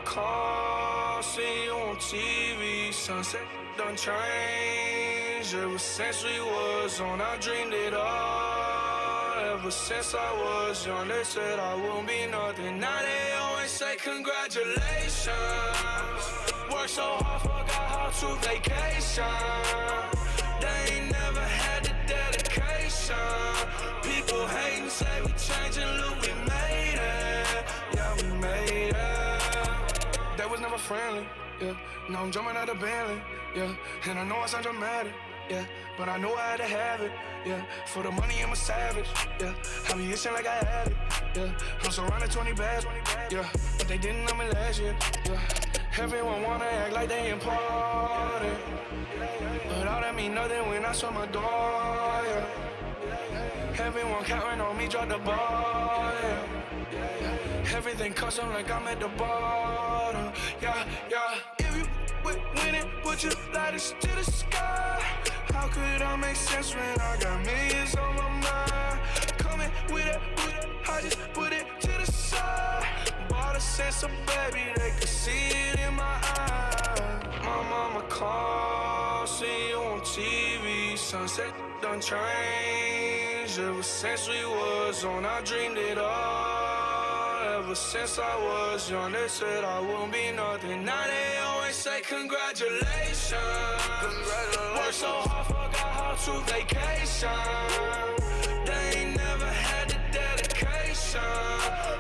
call, see you on TV. Sunset done changed. Ever since we was on, I dreamed it all. Ever since I was young, they said I wouldn't be nothing. Now they always say congratulations. Worked so hard, forgot how to vacation. They ain't never had the dedication. People hating, say we changing, look, we made it. Yeah, we made it. They was never friendly, yeah. Now I'm jumping out of Bentley, yeah. And I know I sound dramatic, yeah. But I know I had to have it, yeah. For the money, I'm a savage, yeah. I be itching like I had it, yeah. I'm surrounded 20 bags, yeah. But they didn't know me last year, yeah. Everyone wanna act like they important, but all that mean nothing when I saw my door, yeah. Everyone counting on me, drop the ball, yeah. Everything custom like I'm at the bottom, yeah, yeah. If you winning, put your lighters to the sky. How could I make sense when I got millions on my mind? Coming with it, I just put it to the side. Bought a sense of baby, they could see it in my eyes. My mama called, see you on TV. Sunset done changed. Ever since we was on, I dreamed it all. Ever since I was young, they said I wouldn't be nothing. Now they always say congratulations. Worked so hard, forgot how to vacation. They ain't never had the dedication.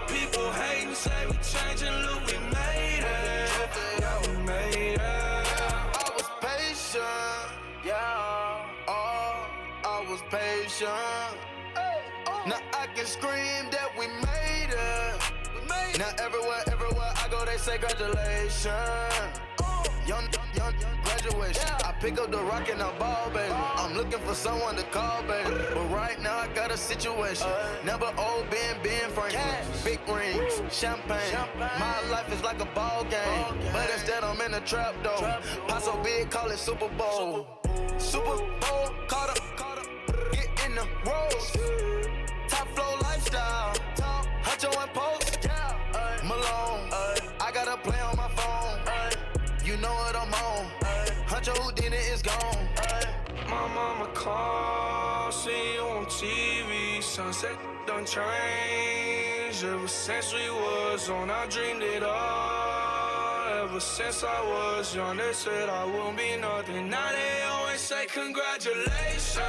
People hating, say we changing, look, we made it. Yeah, we made it. I was patient, yeah. Oh, I was patient. Now I can scream that we made it. Now everywhere I go, they say congratulations. Young graduation. I pick up the rock and I ball, baby. I'm looking for someone to call, baby. But right now I got a situation. Never old Ben Franklin. Big rings, champagne. My life is like a ball game. But instead I'm in a trap though. Pot so big, call it Super Bowl. Super Bowl, caught up. Get in the road. Top flow lifestyle. Huncho and post. Malone. I got a play on my phone. You know what I'm on. Huncho who did it is gone. My mama called, see you on TV. Sunset done changed. Ever since we was on, I dreamed it all. Ever since I was young, they said I wouldn't be nothing. Now they always say congratulations.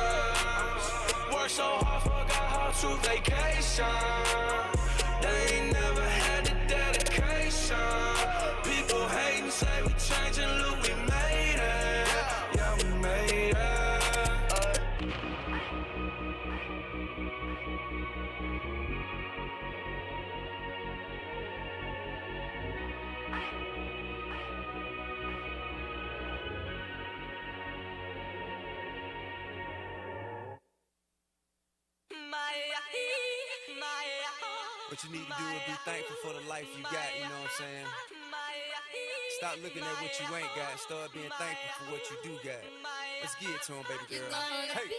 Worked so hard, forgot how to vacation. They ain't never had the dedication. People hating, say we changing, look, we made it. Yeah, we made it. What you need to do is be thankful for the life you got, you know what I'm saying? Stop looking at what you ain't got, start being thankful for what you do got. Let's get it to him, baby girl. Hey!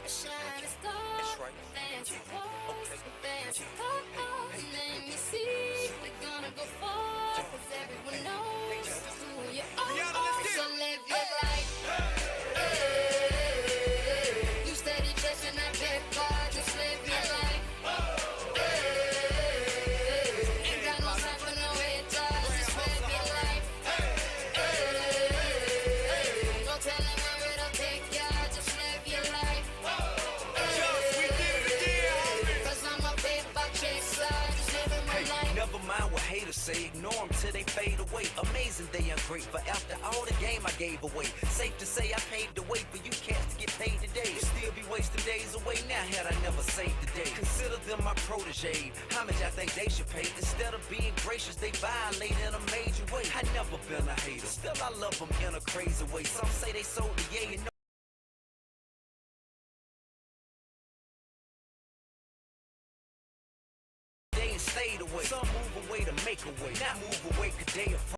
That's right. Fancy clothes, fancy cars, let me see. We're gonna go far, 'cause everyone knows who you are. So live your life. You steady chasing that paper, just live your life. Ain't got no time for no haters, just live your life. Don't tell them where it'll take ya, just live your life. Cause I'm a paper chaser, just living my life. Never mind what haters say, ignore them till they fade away. Amazing they ungrateful after all the game I gave away. Safe to say I paved the way for you cats to get paid today. Still be wasting days away now had I never saved the day. Consider them my protege. How much I think they should pay? Instead of being gracious, they violate in a major way. I never been a hater, still I love them in a crazy way. Some say they sold the yay and they ain't stayed away. Some move away to make a way, not move away 'cause they afraid.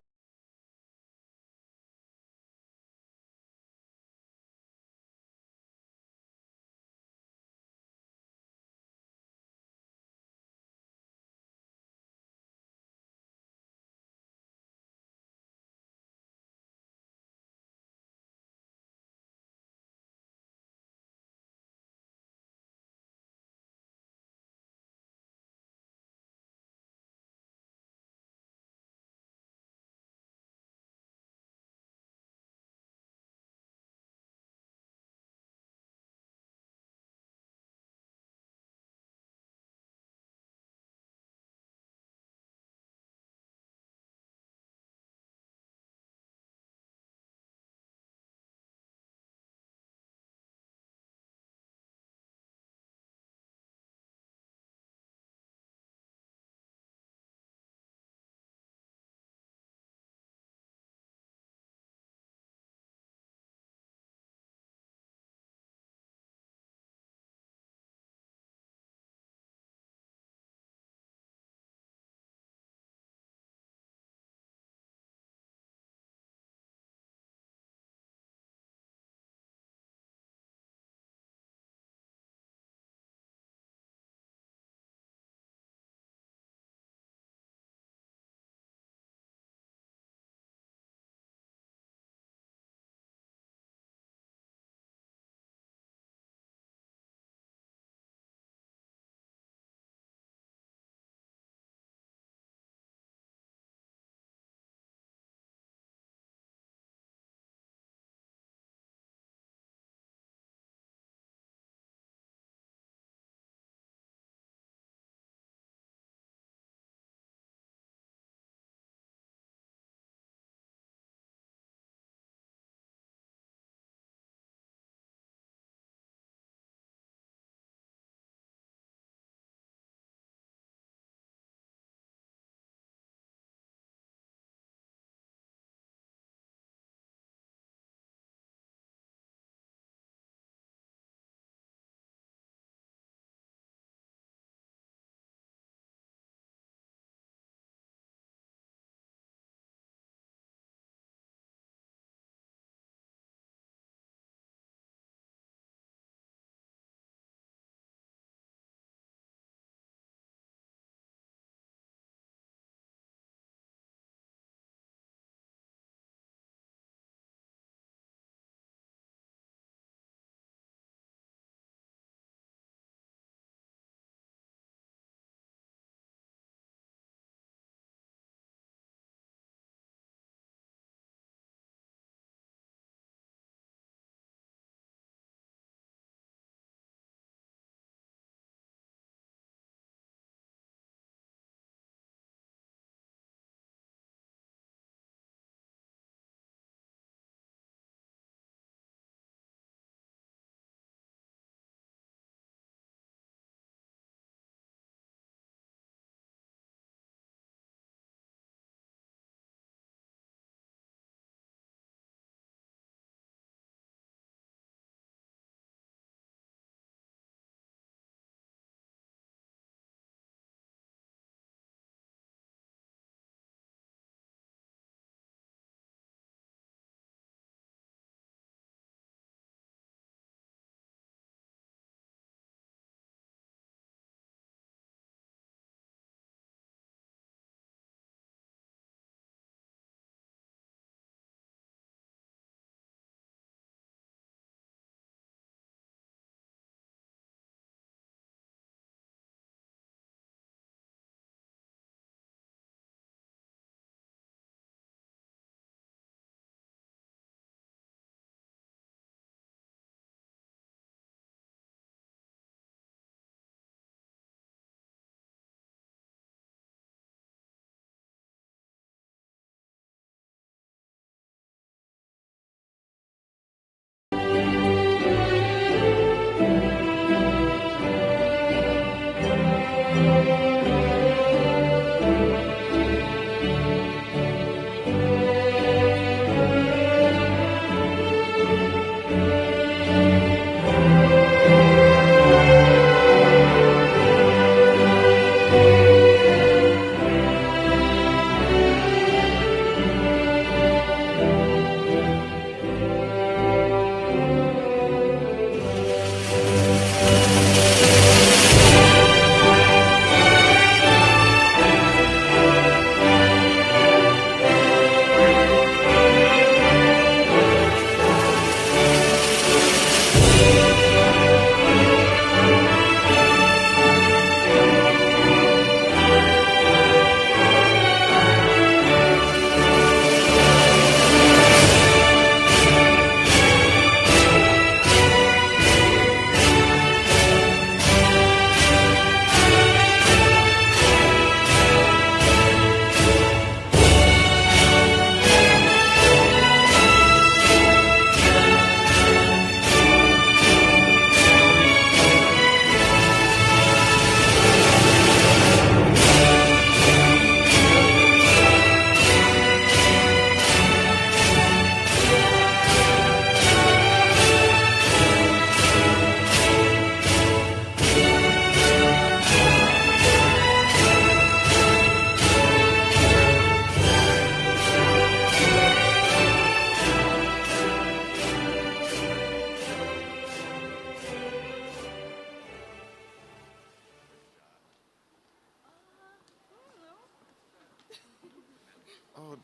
Oh.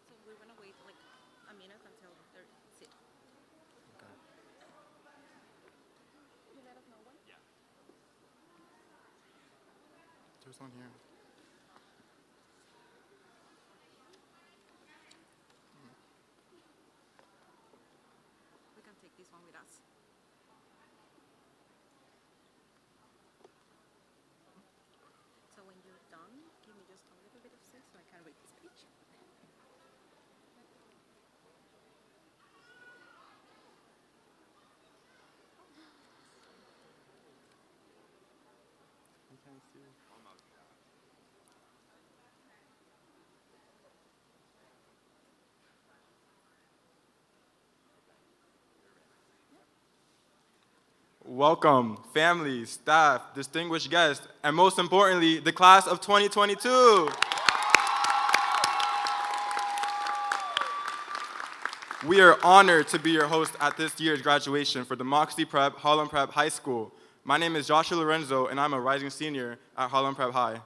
So we're gonna wait like a minute until they're sit. Okay. You let us know when? There's one here. We can take this one with us. So when you're done, give me just a little bit of space so I can read this speech. You can't see. Welcome, families, staff, distinguished guests, and most importantly, the class of 2022. We are honored to be your host at this year's graduation for Democracy Prep, Harlem Prep High School. My name is Joshua Lorenzo, and I'm a rising senior at Harlem Prep High.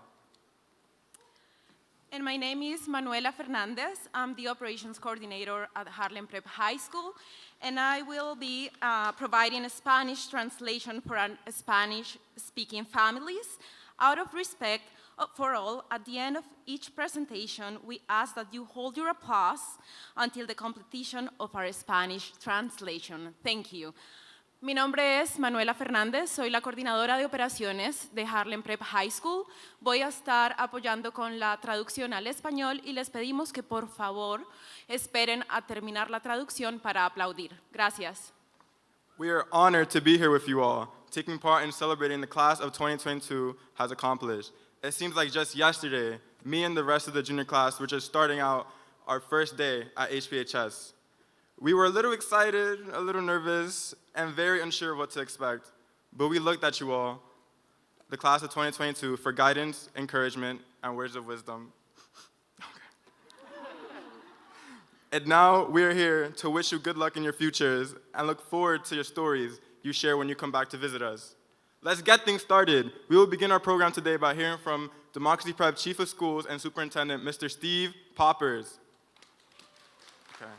And my name is Manuela Fernandez. I'm the operations coordinator at Harlem Prep High School, and I will be providing a Spanish translation for Spanish-speaking families. Out of respect for all, at the end of each presentation, we ask that you hold your applause until the completion of our Spanish translation. Thank you. Mi nombre es Manuela Fernández, soy la coordinadora de operaciones de Harlem Prep High School. Voy a estar apoyando con la traducción al español y les pedimos que por favor esperen a terminar la traducción para aplaudir. Gracias. We are honored to be here with you all, taking part in celebrating the class of 2022 has accomplished. It seems like just yesterday, me and the rest of the junior class were just starting out our first day at HPHS. We were a little excited, a little nervous, and very unsure of what to expect. But we looked at you all, the class of 2022, for guidance, encouragement, and words of wisdom. And now we are here to wish you good luck in your futures and look forward to your stories you share when you come back to visit us. Let's get things started. We will begin our program today by hearing from Democracy Prep Chief of Schools and Superintendent, Mr. Steve Poppers. Okay.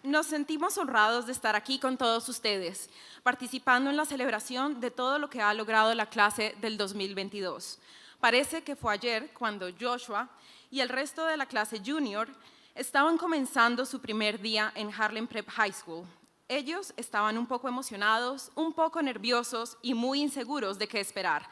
Nos sentimos honrados de estar aquí con todos ustedes, participando en la celebración de todo lo que ha logrado la clase del 2022. Parece que fue ayer cuando Joshua y el resto de la clase junior estaban comenzando su primer día en Harlem Prep High School. Ellos estaban un poco emocionados, un poco nerviosos y muy inseguros de qué esperar,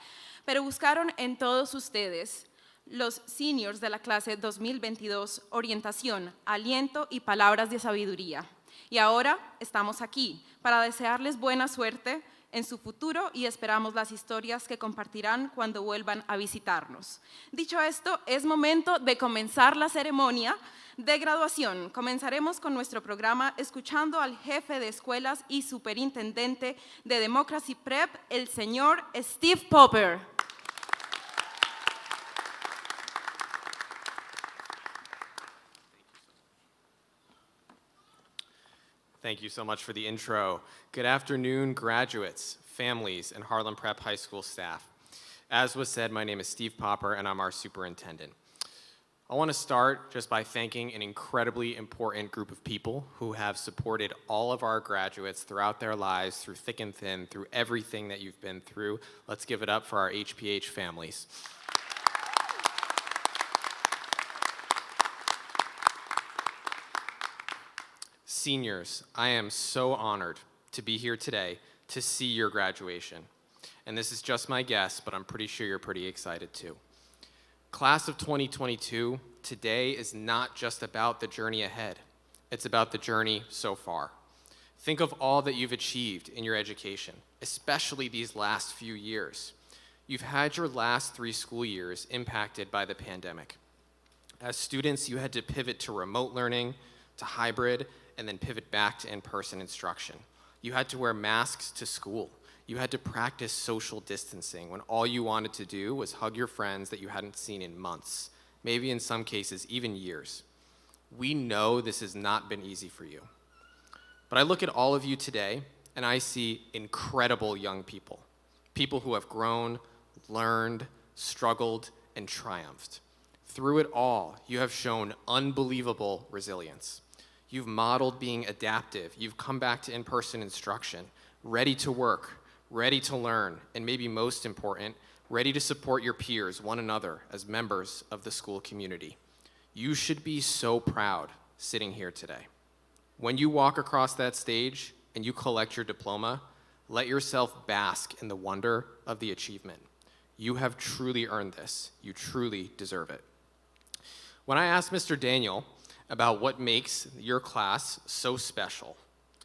pero buscaron en todos ustedes, los seniors de la clase 2022, orientación, aliento y palabras de sabiduría. Y ahora estamos aquí para desearles buena suerte en su futuro y esperamos las historias que compartirán cuando vuelvan a visitarnos. Dicho esto, es momento de comenzar la ceremonia de graduación. Comenzaremos con nuestro programa escuchando al jefe de escuelas y superintendente de Democracy Prep, el señor Steve Popper. Thank you so much for the intro. Good afternoon, graduates, families, and Harlem Prep High School staff. As was said, my name is Steve Popper, and I'm our superintendent. I want to start just by thanking an incredibly important group of people who have supported all of our graduates throughout their lives, through thick and thin, through everything that you've been through. Let's give it up for our HPH families. Seniors, I am so honored to be here today to see your graduation. And this is just my guess, but I'm pretty sure you're pretty excited too. Class of 2022, today is not just about the journey ahead. It's about the journey so far. Think of all that you've achieved in your education, especially these last few years. You've had your last 3 school years impacted by the pandemic. As students, you had to pivot to remote learning, to hybrid, and then pivot back to in-person instruction. You had to wear masks to school. You had to practice social distancing when all you wanted to do was hug your friends that you hadn't seen in months, maybe in some cases even years. We know this has not been easy for you. But I look at all of you today and I see incredible young people, people who have grown, learned, struggled, and triumphed. Through it all, you have shown unbelievable resilience. You've modeled being adaptive. You've come back to in-person instruction, ready to work, ready to learn, and maybe most important, ready to support your peers, one another, as members of the school community. You should be so proud sitting here today. When you walk across that stage and you collect your diploma, let yourself bask in the wonder of the achievement. You have truly earned this. You truly deserve it. When I asked Mr. Daniel about what makes your class so special,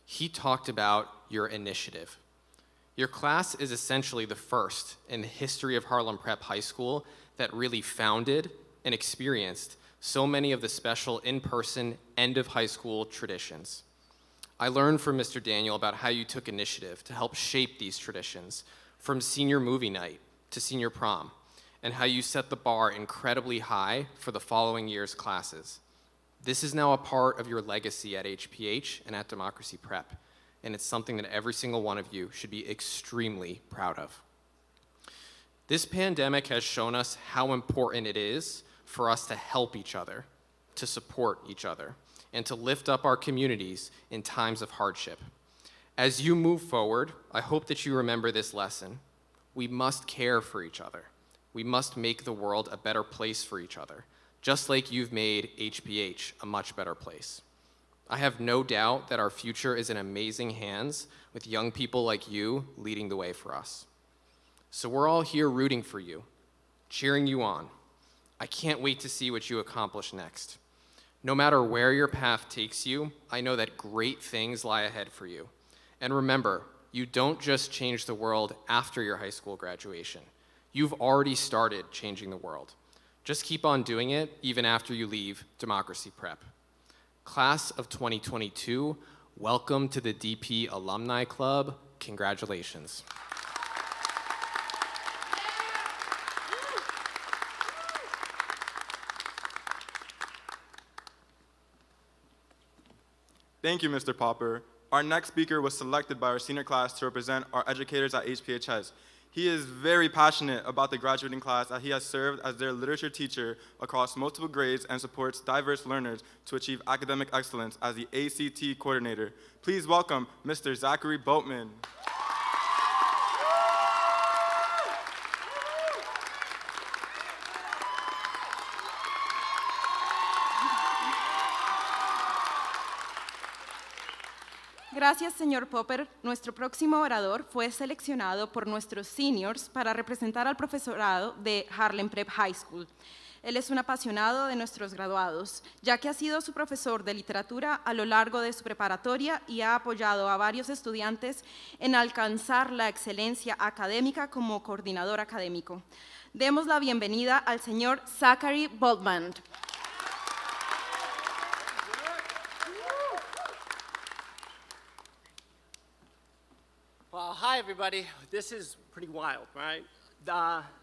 he talked about your initiative. Your class is essentially the first in the history of Harlem Prep High School that really founded and experienced so many of the special in-person end of high school traditions. I learned from Mr. Daniel about how you took initiative to help shape these traditions, from senior movie night to senior prom, and how you set the bar incredibly high for the following year's classes. This is now a part of your legacy at HPH and at Democracy Prep, and it's something that every single one of you should be extremely proud of. This pandemic has shown us how important it is for us to help each other, to support each other, and to lift up our communities in times of hardship. As you move forward, I hope that you remember this lesson. We must care for each other. We must make the world a better place for each other, just like you've made HPH a much better place. I have no doubt that our future is in amazing hands with young people like you leading the way for us. So we're all here rooting for you, cheering you on. I can't wait to see what you accomplish next. No matter where your path takes you, I know that great things lie ahead for you. And remember, you don't just change the world after your high school graduation. You've already started changing the world. Just keep on doing it even after you leave Democracy Prep. Class of 2022, welcome to the DP Alumni Club. Congratulations. Thank you, Mr. Popper. Our next speaker was selected by our senior class to represent our educators at HPHS. He is very passionate about the graduating class as he has served as their literature teacher across multiple grades and supports diverse learners to achieve academic excellence as the ACT coordinator. Please welcome Mr. Zachary Boatman. Gracias, señor Popper. Nuestro próximo orador fue seleccionado por nuestros seniors para representar al profesorado de Harlem Prep High School. Él es un apasionado de nuestros graduados, ya que ha sido su profesor de literatura a lo largo de su preparatoria y ha apoyado a varios estudiantes en alcanzar la excelencia académica como coordinador académico. Demos la bienvenida al señor Zachary Boatman. Well, hi everybody. This is pretty wild, right?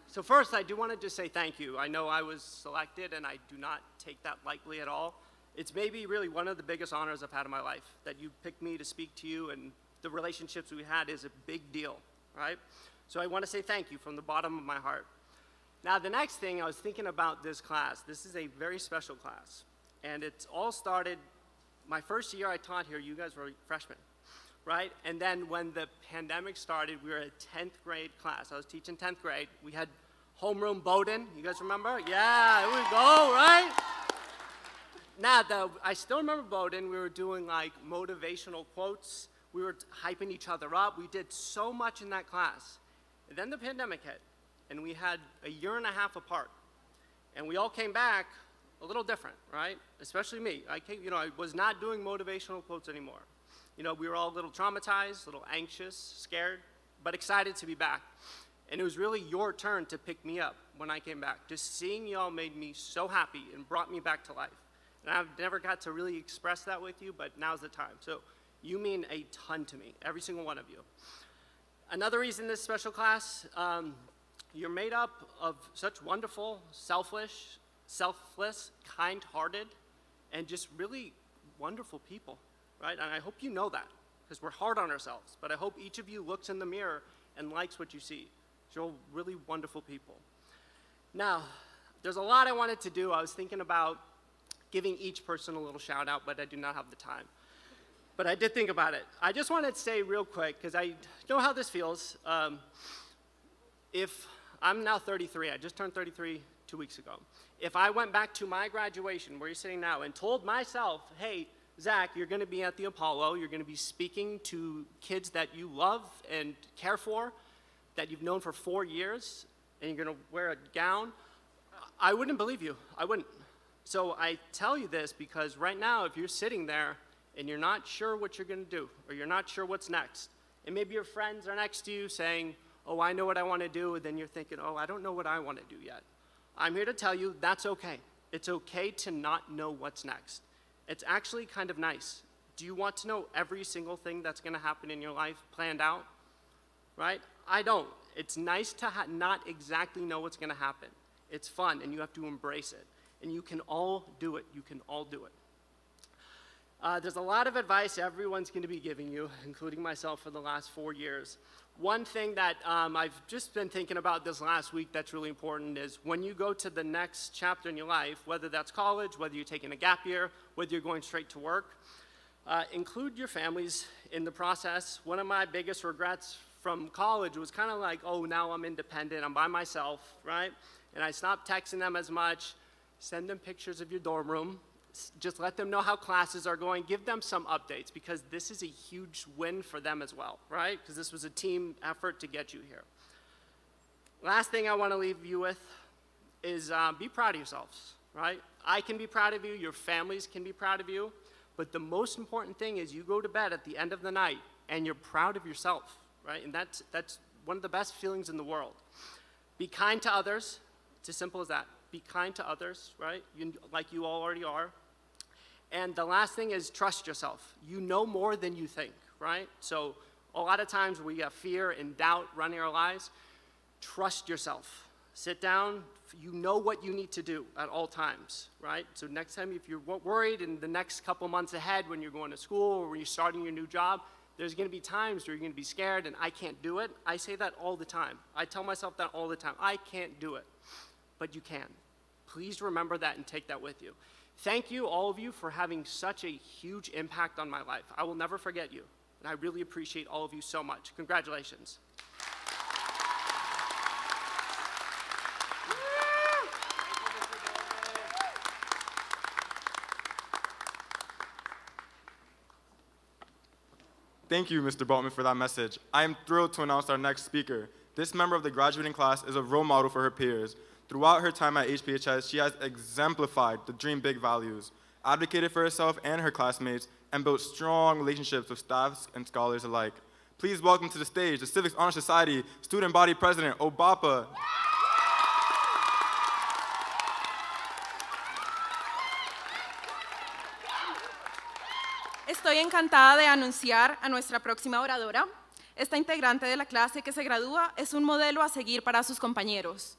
So first, I do want to just say thank you. I know I was selected, and I do not take that lightly at all. It's maybe really one of the biggest honors I've had in my life, that you picked me to speak to you, and the relationships we had is a big deal, right? So I want to say thank you from the bottom of my heart. Now, the next thing, I was thinking about this class. This is a very special class, and it's all started, my first year I taught here, you guys were freshmen. Right? And then when the pandemic started, we were a 10th grade class. I was teaching 10th grade. We had homeroom Bowdoin. You guys remember? Yeah, there we go, right? Now, I still remember Bowdoin. We were doing like motivational quotes. We were hyping each other up. We did so much in that class. And then the pandemic hit, and we had a year and a half apart. And we all came back a little different, right? Especially me. I was not doing motivational quotes anymore. You know, we were all a little traumatized, a little anxious, scared, but excited to be back. And it was really your turn to pick me up when I came back. Just seeing y'all made me so happy and brought me back to life. And I've never got to really express that with you, but now's the time. So you mean a ton to me, every single one of you. Another reason this special class, you're made up of such wonderful, selfless, kind-hearted, and just really wonderful people. Right? And I hope you know that, because we're hard on ourselves. But I hope each of you looks in the mirror and likes what you see. You're all really wonderful people. Now, there's a lot I wanted to do. I was thinking about giving each person a little shout out, but I do not have the time. But I did think about it. I just wanted to say real quick, because I know how this feels. If I'm now 33, I just turned 33 2 weeks ago. If I went back to my graduation, where you're sitting now, and told myself, hey, Zach, you're going to be at the Apollo, you're going to be speaking to kids that you love and care for, that you've known for 4 years, and you're going to wear a gown, I wouldn't believe you. I wouldn't. So I tell you this because right now, if you're sitting there and you're not sure what you're going to do, or you're not sure what's next, and maybe your friends are next to you saying, oh, I know what I want to do, and then you're thinking, oh, I don't know what I want to do yet. I'm here to tell you that's okay. It's okay to not know what's next. It's actually kind of nice. Do you want to know every single thing that's going to happen in your life planned out? Right? I don't. It's nice to not exactly know what's going to happen. It's fun, and you have to embrace it. And you can all do it. You can all do it. There's a lot of advice everyone's going to be giving you, including myself for the last 4 years. One thing that I've just been thinking about this last week that's really important is when you go to the next chapter in your life, whether that's college, whether you're taking a gap year, whether you're going straight to work, include your families in the process. One of my biggest regrets from college was kind of like, oh, now I'm independent, I'm by myself, right? And I stopped texting them as much. Send them pictures of your dorm room. Just let them know how classes are going. Give them some updates because this is a huge win for them as well, right? Because this was a team effort to get you here. Last thing I want to leave you with is be proud of yourselves, right? I can be proud of you. Your families can be proud of you. But the most important thing is you go to bed at the end of the night and you're proud of yourself, right? And that's one of the best feelings in the world. Be kind to others. It's as simple as that. Be kind to others, right? Like you all already are. And the last thing is trust yourself. You know more than you think, right? So a lot of times we have fear and doubt running our lives. Trust yourself. Sit down. You know what you need to do at all times, right? So next time if you're worried in the next couple months ahead when you're going to school or when you're starting your new job, there's going to be times where you're going to be scared and I can't do it. I say that all the time. I tell myself that all the time. I can't do it. But you can. Please remember that and take that with you. Thank you, all of you, for having such a huge impact on my life. I will never forget you, and I really appreciate all of you so much. Congratulations. Thank you, Mr. Baltman, for that message. I am thrilled to announce our next speaker. This member of the graduating class is a role model for her peers. Throughout her time at HPHS, she has exemplified the dream big values, advocated for herself and her classmates, and built strong relationships with staffs and scholars alike. Please welcome to the stage the Civics Honor Society Student Body President, Obapa. Estoy encantada de anunciar a nuestra próxima oradora. Esta integrante de la clase que se gradúa es un modelo a seguir para sus compañeros.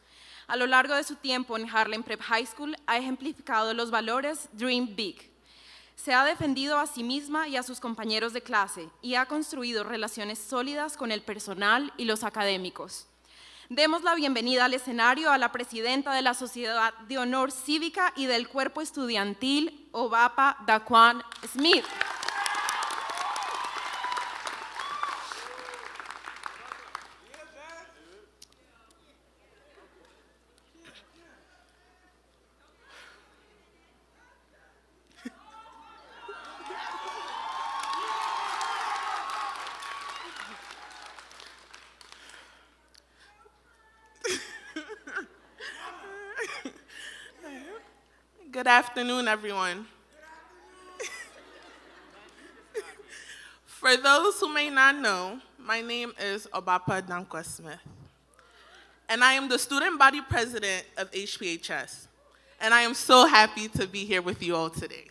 A lo largo de su tiempo en Harlem Prep High School ha ejemplificado los valores Dream Big. Se ha defendido a sí misma y a sus compañeros de clase y ha construido relaciones sólidas con el personal y los académicos. Demos la bienvenida al escenario a la presidenta de la Sociedad de Honor Cívica y del Cuerpo Estudiantil, Obapa Daquan Smith. Good afternoon, everyone. For those who may not know, my name is Obapa Dankwa Smith, and I am the student body president of HPHS, and I am so happy to be here with you all today.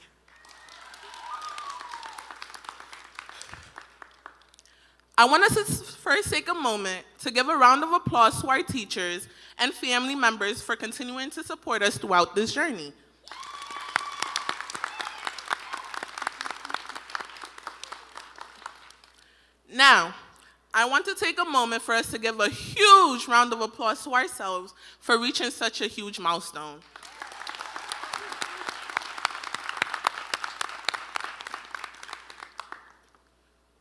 I want us to first take a moment to give a round of applause to our teachers and family members for continuing to support us throughout this journey. Now, I want to take a moment for us to give a huge round of applause to ourselves for reaching such a huge milestone.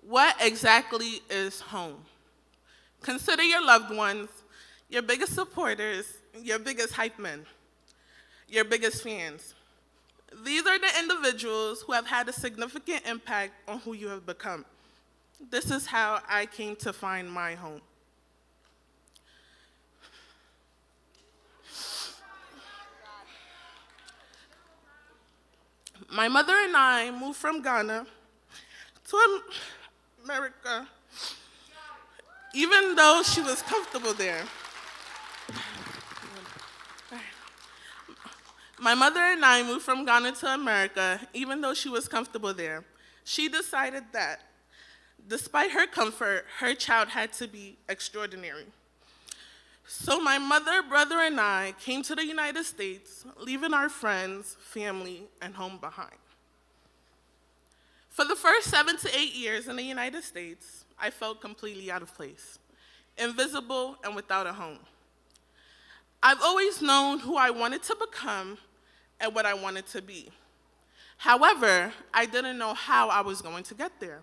What exactly is home? Consider your loved ones, your biggest supporters, your biggest hype men, your biggest fans. These are the individuals who have had a significant impact on who you have become. This is how I came to find my home. My mother and I moved from Ghana to America, even though she was comfortable there. My mother and I moved from Ghana to America, even though she was comfortable there. She decided that, despite her comfort, her child had to be extraordinary. So my mother, brother, and I came to the United States, leaving our friends, family, and home behind. For the first 7 to 8 years in the United States, I felt completely out of place, invisible and without a home. I've always known who I wanted to become and what I wanted to be. However, I didn't know how I was going to get there.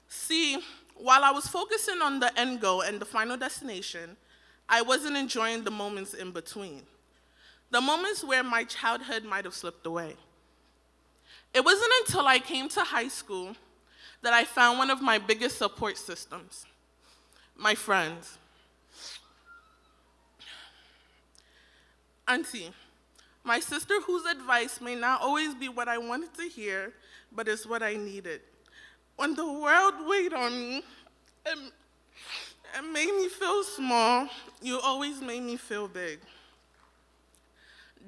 See, while I was focusing on the end goal and the final destination, I wasn't enjoying the moments in between, the moments where my childhood might have slipped away. It wasn't until I came to high school that I found one of my biggest support systems, my friends. Auntie, my sister whose advice may not always be what I wanted to hear, but is what I needed. When the world weighed on me and made me feel small, you always made me feel big.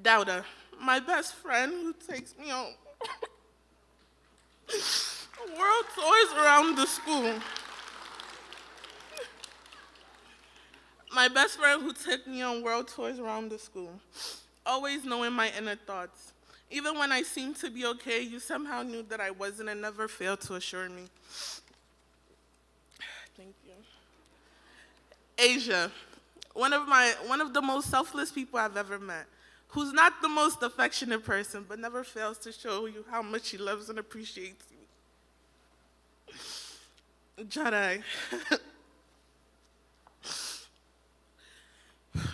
Dauda, my best friend who takes me on world tours around the school. My best friend who took me on world tours around the school, always knowing my inner thoughts. Even when I seemed to be okay, you somehow knew that I wasn't and never failed to assure me. Thank you. Asia, one of the most selfless people I've ever met, who's not the most affectionate person, but never fails to show you how much she loves and appreciates you. Jadai.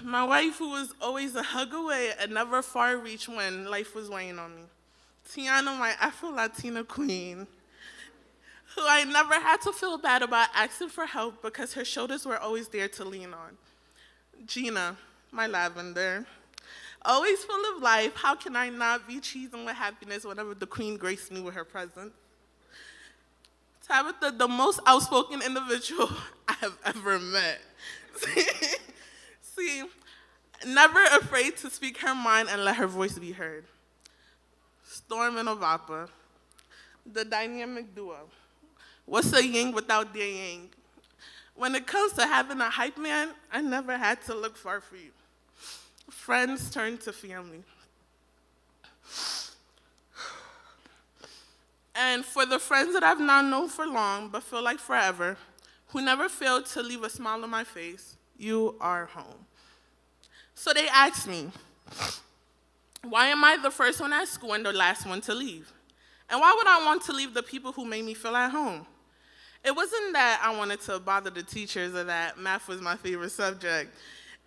My wife, who was always a hug away and never far reach when life was weighing on me. Tiana, my Afro-Latina queen, who I never had to feel bad about asking for help because her shoulders were always there to lean on. Gina, my lavender, always full of life. How can I not be cheesing with happiness whenever the queen graced me with her presence? Tabitha, the most outspoken individual I have ever met. See, never afraid to speak her mind and let her voice be heard. Storm and Ovapa, the dynamic duo. What's a yin without their yang? When it comes to having a hype man, I never had to look far for you. Friends turn to family. And for the friends that I've now known for long, but feel like forever, who never failed to leave a smile on my face, you are home. So they asked me, why am I the first one at school and the last one to leave? And why would I want to leave the people who made me feel at home? It wasn't that I wanted to bother the teachers or that math was my favorite subject.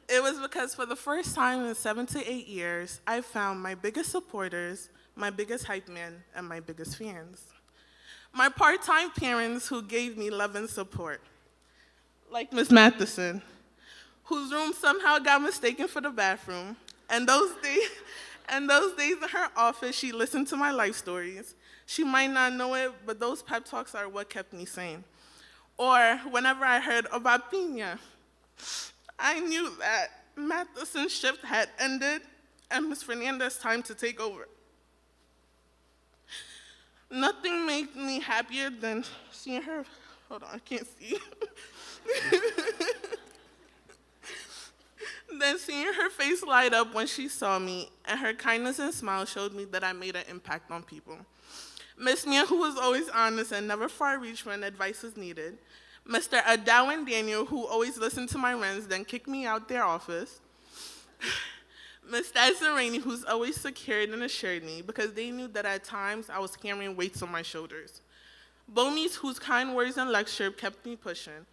It was because for the first time in 7 to 8 years, I found my biggest supporters, my biggest hype men, and my biggest fans. My part-time parents who gave me love and support, like Miss Matheson, whose room somehow got mistaken for the bathroom, and those days in her office, she listened to my life stories. She might not know it, but those pep talks are what kept me sane. Or whenever I heard about Pina, I knew that Matheson's shift had ended and Ms. Fernandez's time to take over. Nothing made me happier than seeing her, hold on, I can't see. Then seeing her face light up when she saw me, and her kindness and smile showed me that I made an impact on people. Miss Mia, who was always honest and never far-reached when advice was needed. Mr. Adawan Daniel, who always listened to my friends, then kicked me out their office. Miss Tyson Rainey, who's always secured and assured me because they knew that at times I was carrying weights on my shoulders. Bomis, whose kind words and lecture kept me pushing.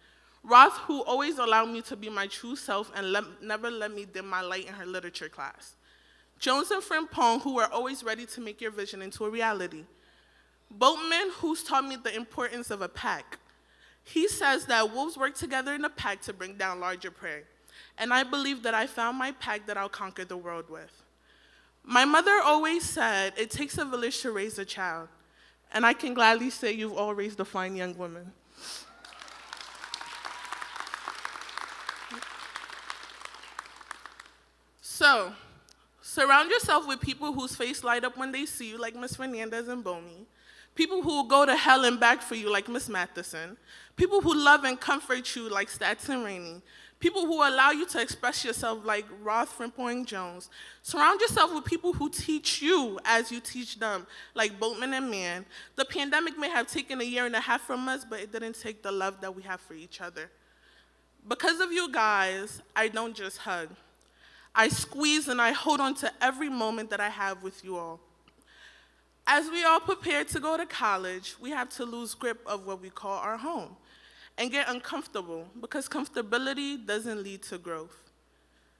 Roth, who always allowed me to be my true self and never let me dim my light in her literature class. Jones and Frimpong, who were always ready to make your vision into a reality. Boatman, who's taught me the importance of a pack. He says that wolves work together in a pack to bring down larger prey. And I believe that I found my pack that I'll conquer the world with. My mother always said, it takes a village to raise a child. And I can gladly say you've all raised a fine young woman. So, surround yourself with people whose face light up when they see you, like Ms. Fernandez and Bomi. People who will go to hell and back for you, like Ms. Matheson. People who love and comfort you, like Stats and Rainey. People who allow you to express yourself, like Roth, Frimpong, Jones. Surround yourself with people who teach you as you teach them, like Boatman and Mann. The pandemic may have taken 1.5 years from us, but it didn't take the love that we have for each other. Because of you guys, I don't just hug. I squeeze and I hold on to every moment that I have with you all. As we all prepare to go to college, we have to lose grip of what we call our home and get uncomfortable because comfortability doesn't lead to growth.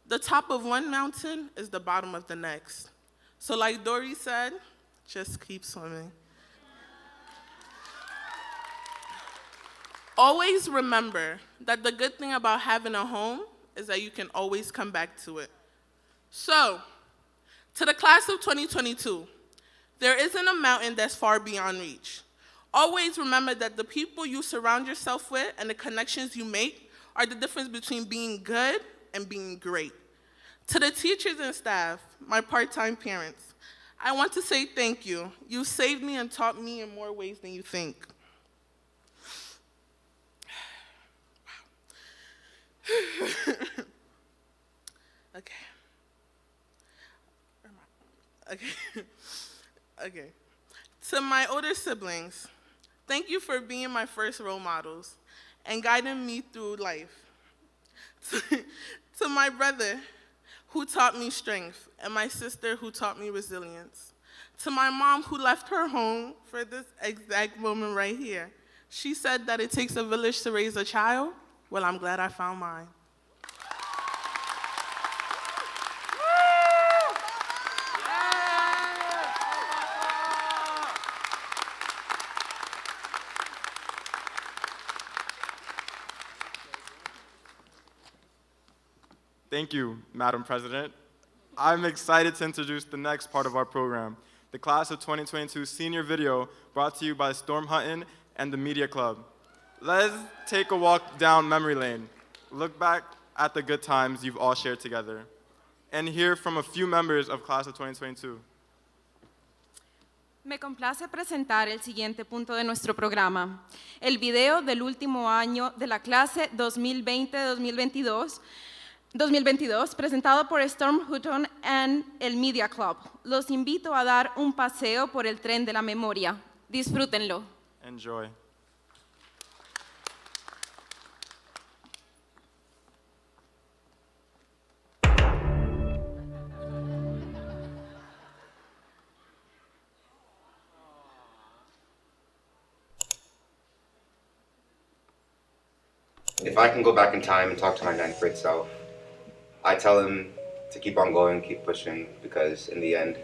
The top of one mountain is the bottom of the next. So like Dory said, just keep swimming. Always remember that the good thing about having a home is that you can always come back to it. So, to the class of 2022, there isn't a mountain that's far beyond reach. Always remember that the people you surround yourself with and the connections you make are the difference between being good and being great. To the teachers and staff, my part-time parents, I want to say thank you. You saved me and taught me in more ways than you think. Okay. To my older siblings, thank you for being my first role models and guiding me through life. To my brother, who taught me strength, and my sister, who taught me resilience. To my mom, who left her home for this exact moment right here. She said that it takes a village to raise a child. Well, I'm glad I found mine. Thank you, Madam President. I'm excited to introduce the next part of our program, the Class of 2022 Senior Video, brought to you by Storm Hutton and the Media Club. Let's take a walk down memory lane, look back at the good times you've all shared together, and hear from a few members of Class of 2022. Me complace presentar el siguiente punto de nuestro programa, el video del último año de la clase 2020-2022, presentado por Storm Hutton and el Media Club. Los invito a dar un paseo por el tren de la memoria. Disfrútenlo. Enjoy. If I can go back in time and talk to my 9th grade self, I tell him to keep on going, keep pushing, because in the end,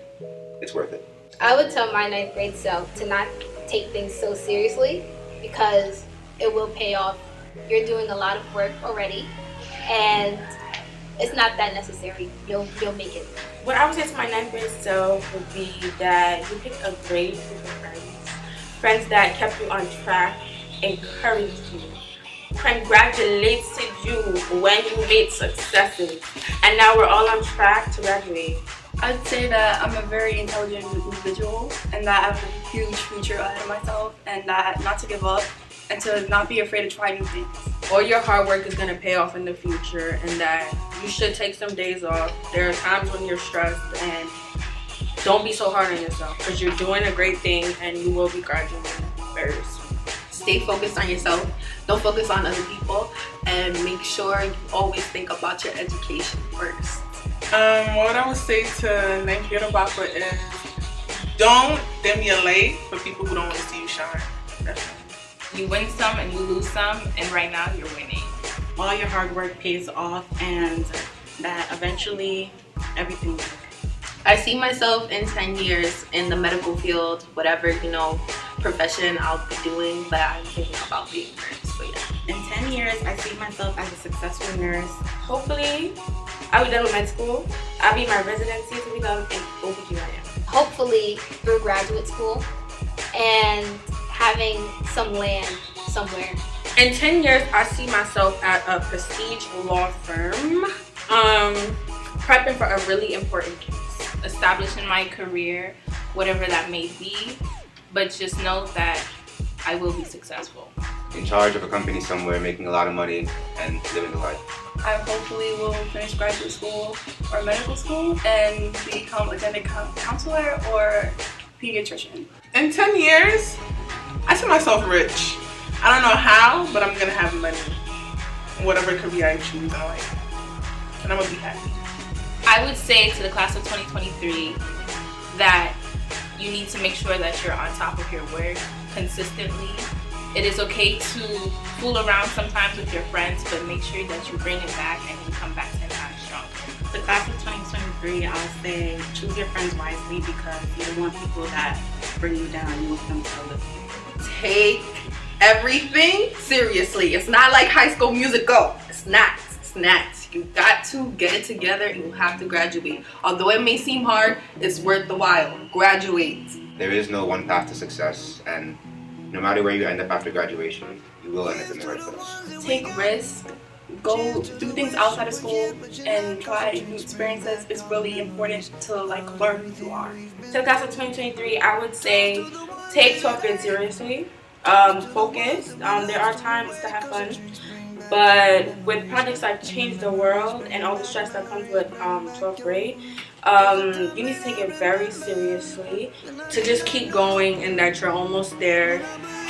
it's worth it. I would tell my 9th grade self to not take things so seriously because it will pay off. You're doing a lot of work already, and it's not that necessary. You'll make it. What I would say to my 9th grade self would be that you picked a great group of friends that kept you on track, encouraged you, congratulated you when you made successes, and now we're all on track to graduate. I'd say that I'm a very intelligent individual and that I have a huge future ahead of myself, and that not to give up and to not be afraid to try new things. All your hard work is going to pay off in the future, and that you should take some days off. There are times when you're stressed, and don't be so hard on yourself because you're doing a great thing and you will be graduating very soon. Stay focused on yourself. Don't focus on other people, and make sure you always think about your education first. What I would say to ninth year Obapa is don't emulate for people who don't want to see you shine. You win some and you lose some, and right now you're winning. All your hard work pays off, and that eventually everything will be okay. I see myself in 10 years in the medical field, whatever, profession I'll be doing, but I'm thinking about being a nurse, so yeah. In 10 years, I see myself as a successful nurse. Hopefully, I'll be done with med school. I'll be my residency to be done in OBGYN. Hopefully through graduate school and having some land somewhere. In 10 years, I see myself at a prestige law firm, prepping for a really important case. Establishing my career, whatever that may be, but just know that I will be successful. In charge of a company somewhere, making a lot of money and living a life. I hopefully will finish graduate school or medical school and become a dental counselor or pediatrician. In 10 years, I see myself rich. I don't know how, but I'm gonna have money. Whatever career I choose in life. And I'm gonna be happy. I would say to the class of 2023 that you need to make sure that you're on top of your work consistently. It is okay to fool around sometimes with your friends, but make sure that you bring it back and you come back 10 times stronger. The class of 2023, I'll say choose your friends wisely because you don't want people that bring you down. You want them to lift you. Take everything seriously. It's not like High School Musical. It's not. You got to get it together and you have to graduate. Although it may seem hard, it's worth the while. Graduate. There is no one path to success, and no matter where you end up after graduation, you will end up in the right place. Take risks, go do things outside of school, and try new experiences. It's really important to learn who you are. To the class of 2023, I would say take 12th grade seriously. Focus. There are times to have fun. But with projects like Change the World and all the stress that comes with 12th grade, you need to take it very seriously to just keep going and that you're almost there.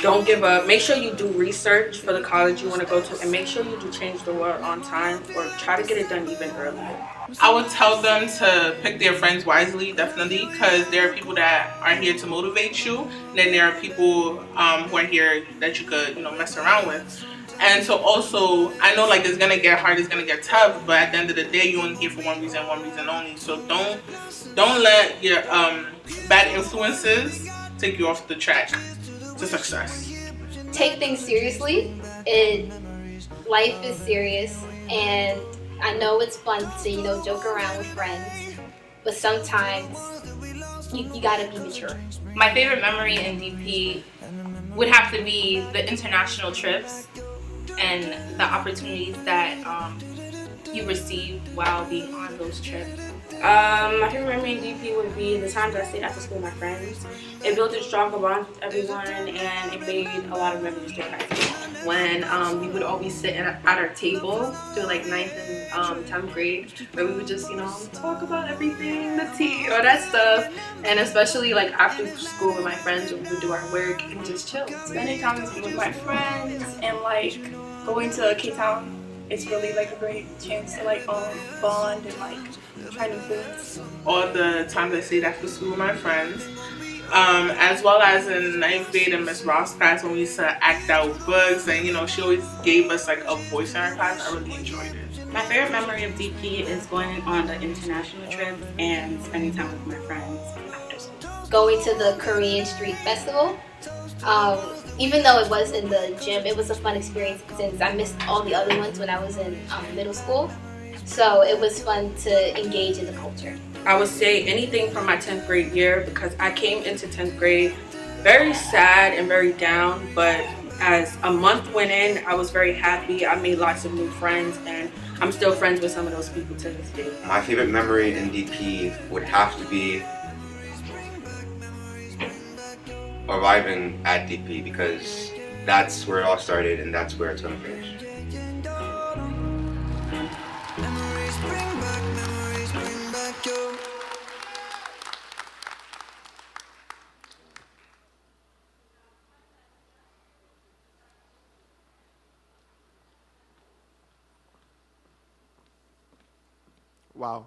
Don't give up. Make sure you do research for the college you want to go to and make sure you do Change the World on time or try to get it done even earlier. I would tell them to pick their friends wisely, definitely, because there are people that are here to motivate you, and then there are people who are here that you could, mess around with. And so also, I know it's gonna get hard, it's gonna get tough, but at the end of the day, you're only here for one reason only. So don't let your bad influences take you off the track to success. Take things seriously. Life is serious, and I know it's fun to joke around with friends, but sometimes you gotta be mature. My favorite memory in DP would have to be the international trips and the opportunities that you received while being on those trips. My favorite memory in DP would be the times I stayed after school with my friends. It built a stronger bond with everyone, and it made a lot of memories to practice. When we would always sit at our table through 9th and 10th grade, where we would just talk about everything, the tea, all that stuff, and especially after school with my friends, when we would do our work and just chill. Spending time with my friends and going to K-Town, it's really a great chance to bond and try new foods. All the times I stayed after school with my friends, as well as in 9th grade in Miss Ross' class when we used to act out books, and she always gave us a voice in our class. I really enjoyed it. My favorite memory of DP is going on the international trip and spending time with my friends after school. Going to the Korean Street Festival. Even though it was in the gym, it was a fun experience since I missed all the other ones when I was in middle school. So it was fun to engage in the culture. I would say anything from my 10th grade year because I came into 10th grade very sad and very down, but as a month went in, I was very happy. I made lots of new friends and I'm still friends with some of those people to this day. My favorite memory in DP would have to be arriving at DP because that's where it all started and that's where it's going to finish. wow.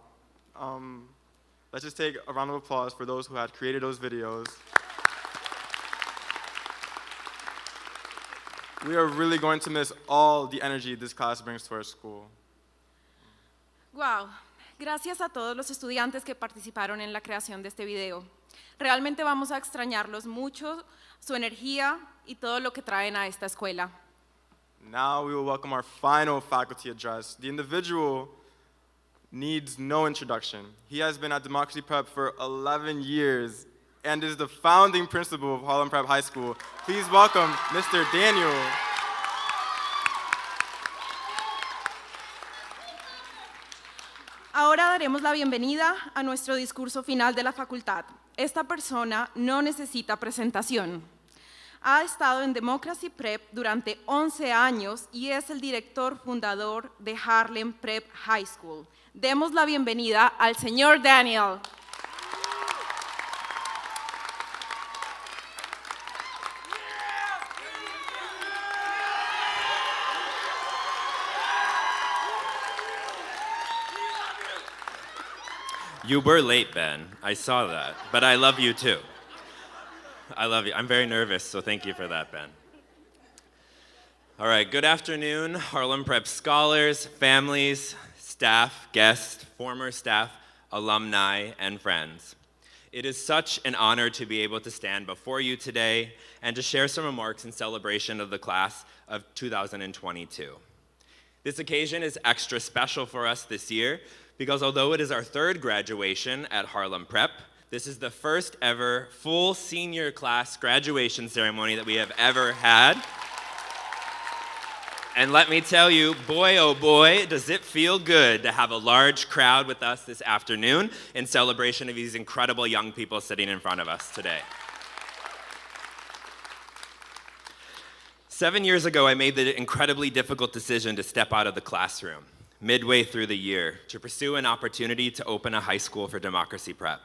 Let's just take a round of applause for those who had created those videos. We are really going to miss all the energy this class brings to our school. Wow, gracias a todos los estudiantes que participaron en la creación de este video. Realmente vamos a extrañarlos mucho, su energía y todo lo que traen a esta escuela. Now we will welcome our final faculty address. The individual needs no introduction. He has been at Democracy Prep for 11 years and is the founding principal of Harlem Prep High School. Please welcome Mr. Daniel. Ahora daremos la bienvenida a nuestro discurso final de la facultad. Esta persona no necesita presentación. Ha estado en Democracy Prep durante 11 años y es el director fundador de Harlem Prep High School. Demos la bienvenida al señor Daniel. You were late, Ben. I saw that. But I love you too. I love you. I'm very nervous, so thank you for that, Ben. All right, good afternoon, Harlem Prep scholars, families, staff, guests, former staff, alumni, and friends. It is such an honor to be able to stand before you today and to share some remarks in celebration of the class of 2022. This occasion is extra special for us this year because although it is our third graduation at Harlem Prep, this is the first ever full senior class graduation ceremony that we have ever had. And let me tell you, boy, oh boy, does it feel good to have a large crowd with us this afternoon in celebration of these incredible young people sitting in front of us today. 7 years ago, I made the incredibly difficult decision to step out of the classroom midway through the year to pursue an opportunity to open a high school for Democracy Prep.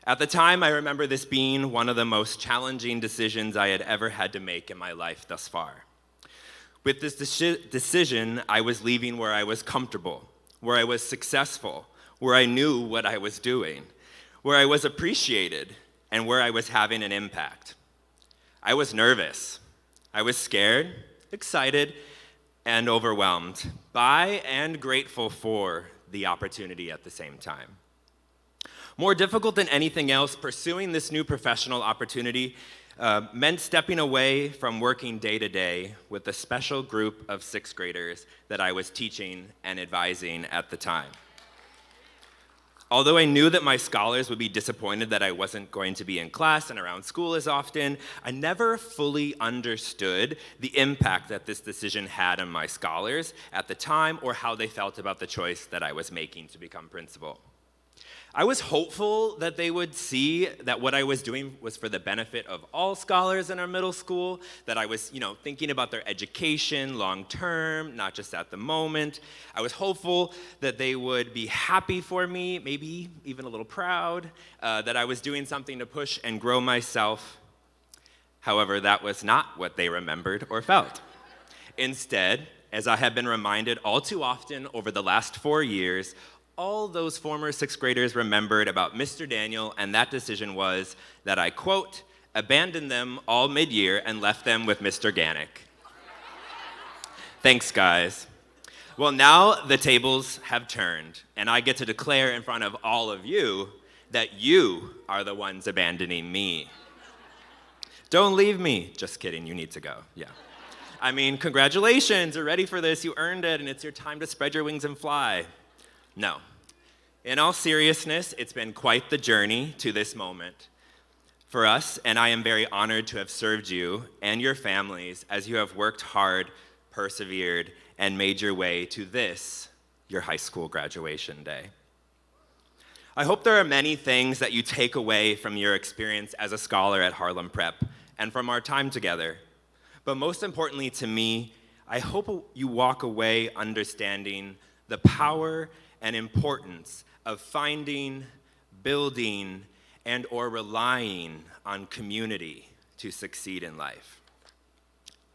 At the time, I remember this being one of the most challenging decisions I had ever had to make in my life thus far. With this decision, I was leaving where I was comfortable, where I was successful, where I knew what I was doing, where I was appreciated, and where I was having an impact. I was nervous. I was scared, excited, and overwhelmed by and grateful for the opportunity at the same time. More difficult than anything else, pursuing this new professional opportunity meant stepping away from working day to day with a special group of sixth graders that I was teaching and advising at the time. Although I knew that my scholars would be disappointed that I wasn't going to be in class and around school as often, I never fully understood the impact that this decision had on my scholars at the time or how they felt about the choice that I was making to become principal. I was hopeful that they would see that what I was doing was for the benefit of all scholars in our middle school, that I was, thinking about their education long term, not just at the moment. I was hopeful that they would be happy for me, maybe even a little proud, that I was doing something to push and grow myself. However, that was not what they remembered or felt. Instead, as I have been reminded all too often over the last 4 years, all those former sixth graders remembered about Mr. Daniel, and that decision was that I, quote, abandoned them all mid-year and left them with Mr. Ganick. Thanks, guys. Well, now the tables have turned, and I get to declare in front of all of you that you are the ones abandoning me. Don't leave me. Just kidding, you need to go, yeah. I mean, congratulations, you're ready for this, you earned it, and it's your time to spread your wings and fly. No. In all seriousness, it's been quite the journey to this moment for us, and I am very honored to have served you and your families as you have worked hard, persevered, and made your way to this, your high school graduation day. I hope there are many things that you take away from your experience as a scholar at Harlem Prep and from our time together. But most importantly to me, I hope you walk away understanding the power and importance of finding, building, and or relying on community to succeed in life.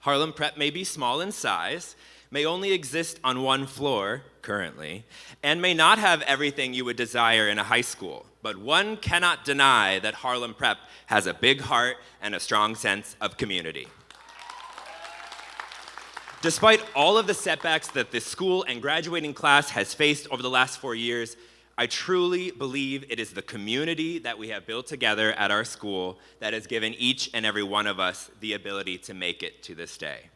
Harlem Prep may be small in size, may only exist on one floor, currently, and may not have everything you would desire in a high school. But one cannot deny that Harlem Prep has a big heart and a strong sense of community. Despite all of the setbacks that this school and graduating class has faced over the last 4 years, I truly believe it is the community that we have built together at our school that has given each and every one of us the ability to make it to this day.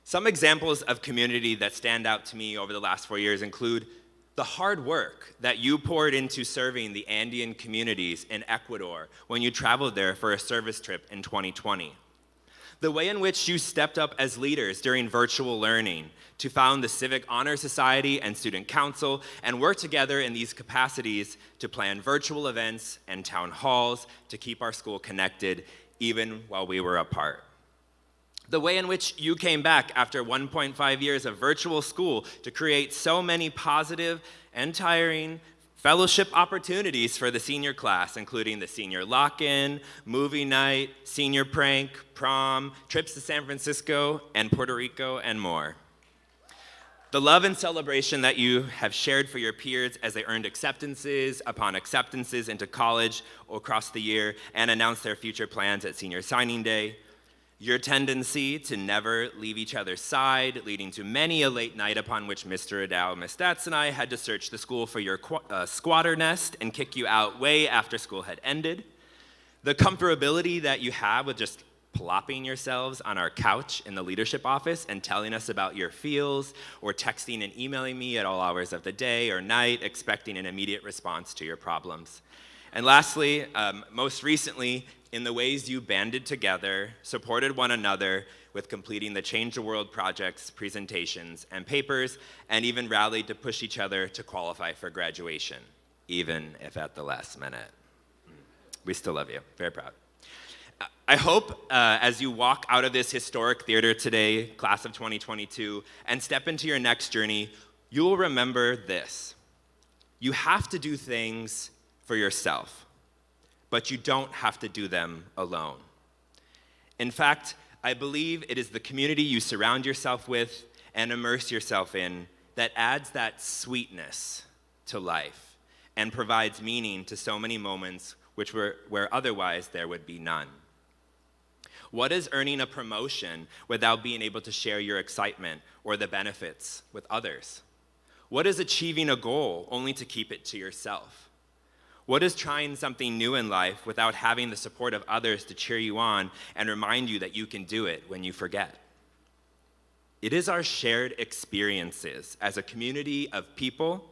Some examples of community that stand out to me over the last 4 years include the hard work that you poured into serving the Andean communities in Ecuador when you traveled there for a service trip in 2020. The way in which you stepped up as leaders during virtual learning to found the Civic Honor Society and Student Council and work together in these capacities to plan virtual events and town halls to keep our school connected even while we were apart. The way in which you came back after 1.5 years of virtual school to create so many positive and tiring fellowship opportunities for the senior class, including the senior lock-in, movie night, senior prank, prom, trips to San Francisco and Puerto Rico, and more. The love and celebration that you have shared for your peers as they earned acceptances upon acceptances into college across the year and announced their future plans at senior signing day. Your tendency to never leave each other's side, leading to many a late night upon which Mr. Adao, Ms. Stats, and I had to search the school for your squatter nest and kick you out way after school had ended. The comfortability that you have with just plopping yourselves on our couch in the leadership office and telling us about your feels, or texting and emailing me at all hours of the day or night, expecting an immediate response to your problems. And lastly, most recently, in the ways you banded together, supported one another with completing the Change the World projects, presentations, and papers, and even rallied to push each other to qualify for graduation, even if at the last minute. We still love you, very proud. I hope as you walk out of this historic theater today, class of 2022, and step into your next journey, you will remember this. You have to do things for yourself, but you don't have to do them alone. In fact, I believe it is the community you surround yourself with and immerse yourself in that adds that sweetness to life and provides meaning to so many moments where otherwise there would be none. What is earning a promotion without being able to share your excitement or the benefits with others? What is achieving a goal only to keep it to yourself? What is trying something new in life without having the support of others to cheer you on and remind you that you can do it when you forget? It is our shared experiences as a community of people,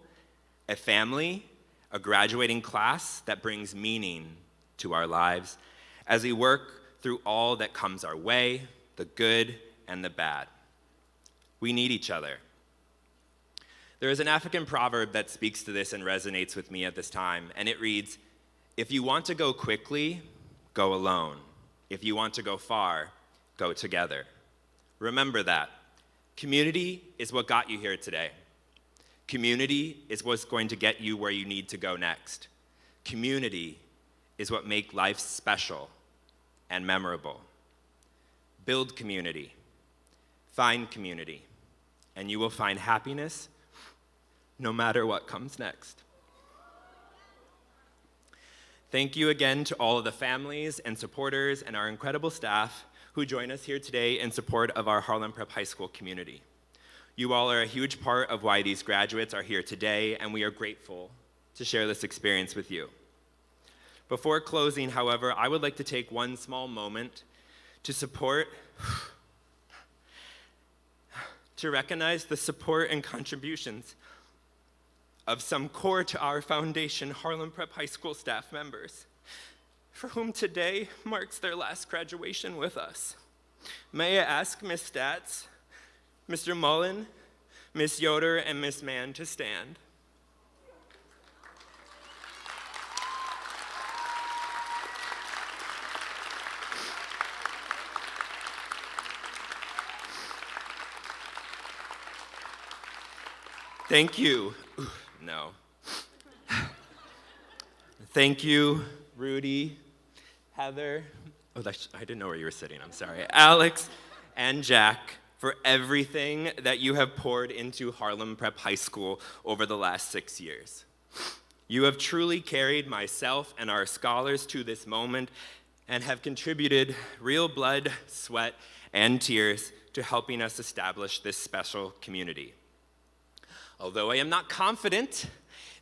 a family, a graduating class that brings meaning to our lives as we work through all that comes our way, the good and the bad. We need each other. There is an African proverb that speaks to this and resonates with me at this time, and it reads, "If you want to go quickly, go alone. If you want to go far, go together." Remember that. Community is what got you here today. Community is what's going to get you where you need to go next. Community is what makes life special and memorable. Build community, find community, and you will find happiness no matter what comes next. Thank you again to all of the families and supporters and our incredible staff who join us here today in support of our Harlem Prep High School community. You all are a huge part of why these graduates are here today, and we are grateful to share this experience with you. Before closing, however, I would like to take one small moment to recognize the support and contributions of some core to our foundation Harlem Prep High School staff members, for whom today marks their last graduation with us. May I ask Ms. Stats, Mr. Mullen, Ms. Yoder, and Ms. Mann to stand. Thank you. No. Thank you, Rudy, Heather. Oh, I didn't know where you were sitting, I'm sorry. Alex and Jack for everything that you have poured into Harlem Prep High School over the last 6 years. You have truly carried myself and our scholars to this moment and have contributed real blood, sweat, and tears to helping us establish this special community. Although I am not confident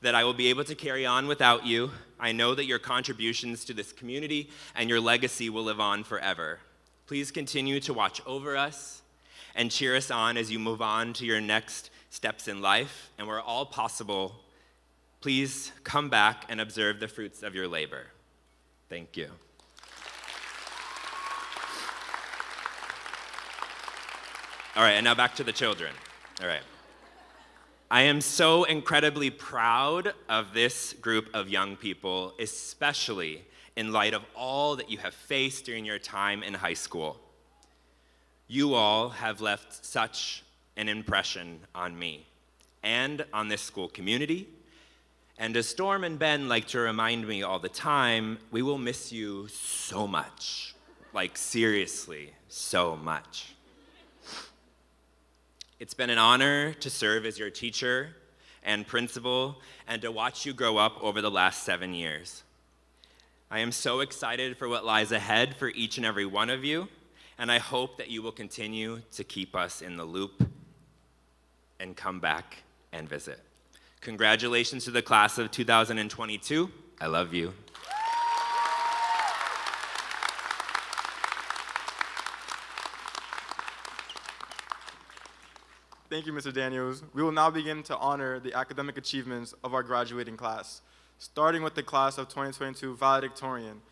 that I will be able to carry on without you, I know that your contributions to this community and your legacy will live on forever. Please continue to watch over us and cheer us on as you move on to your next steps in life, and where all possible, please come back and observe the fruits of your labor. Thank you. All right, and now back to the children. All right. I am so incredibly proud of this group of young people, especially in light of all that you have faced during your time in high school. You all have left such an impression on me and on this school community. And as Storm and Ben like to remind me all the time, we will miss you so much. Like, seriously, so much. It's been an honor to serve as your teacher and principal and to watch you grow up over the last 7 years. I am so excited for what lies ahead for each and every one of you, and I hope that you will continue to keep us in the loop and come back and visit. Congratulations to the class of 2022. I love you. Thank you, Mr. Daniels. We will now begin to honor the academic achievements of our graduating class, starting with the class of 2022 Valedictorian.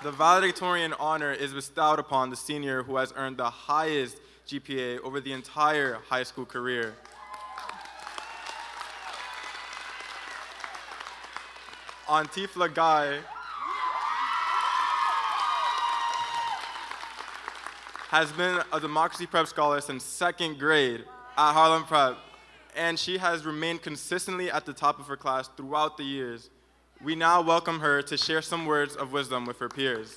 The Valedictorian honor is bestowed upon the senior who has earned the highest GPA over the entire high school career. Antifla Guy has been a Democracy Prep Scholar since 2nd grade at Harlem Prep, and she has remained consistently at the top of her class throughout the years. We now welcome her to share some words of wisdom with her peers.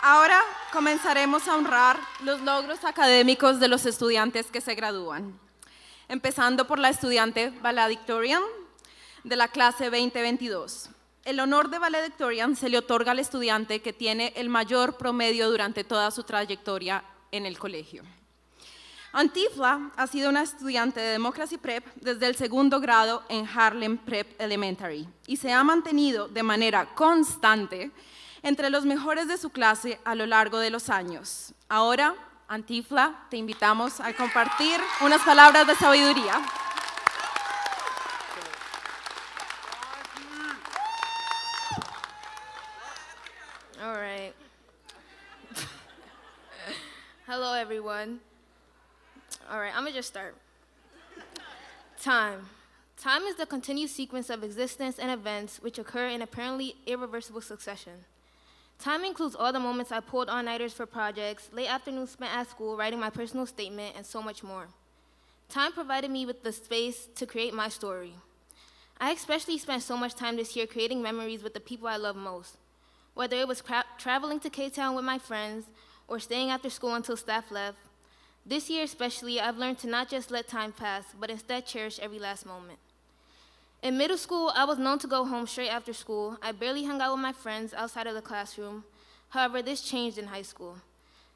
Ahora comenzaremos a honrar los logros académicos de los estudiantes que se gradúan, empezando por la estudiante Valedictorian de la clase 2022. El honor de Valedictorian se le otorga al estudiante que tiene el mayor promedio durante toda su trayectoria en el colegio. Antifla ha sido una estudiante de Democracy Prep desde el 2º grado en Harlem Prep Elementary y se ha mantenido de manera constante entre los mejores de su clase a lo largo de los años. Ahora, Antifla, te invitamos a compartir unas palabras de sabiduría. All right. Hello, everyone. All right, I'm gonna just start. Time. Time is the continued sequence of existence and events which occur in apparently irreversible succession. Time includes all the moments I pulled all-nighters for projects, late afternoons spent at school writing my personal statement, and so much more. Time provided me with the space to create my story. I especially spent so much time this year creating memories with the people I love most. Whether it was traveling to K-Town with my friends or staying after school until staff left, this year especially, I've learned to not just let time pass, but instead cherish every last moment. In middle school, I was known to go home straight after school. I barely hung out with my friends outside of the classroom. However, this changed in high school.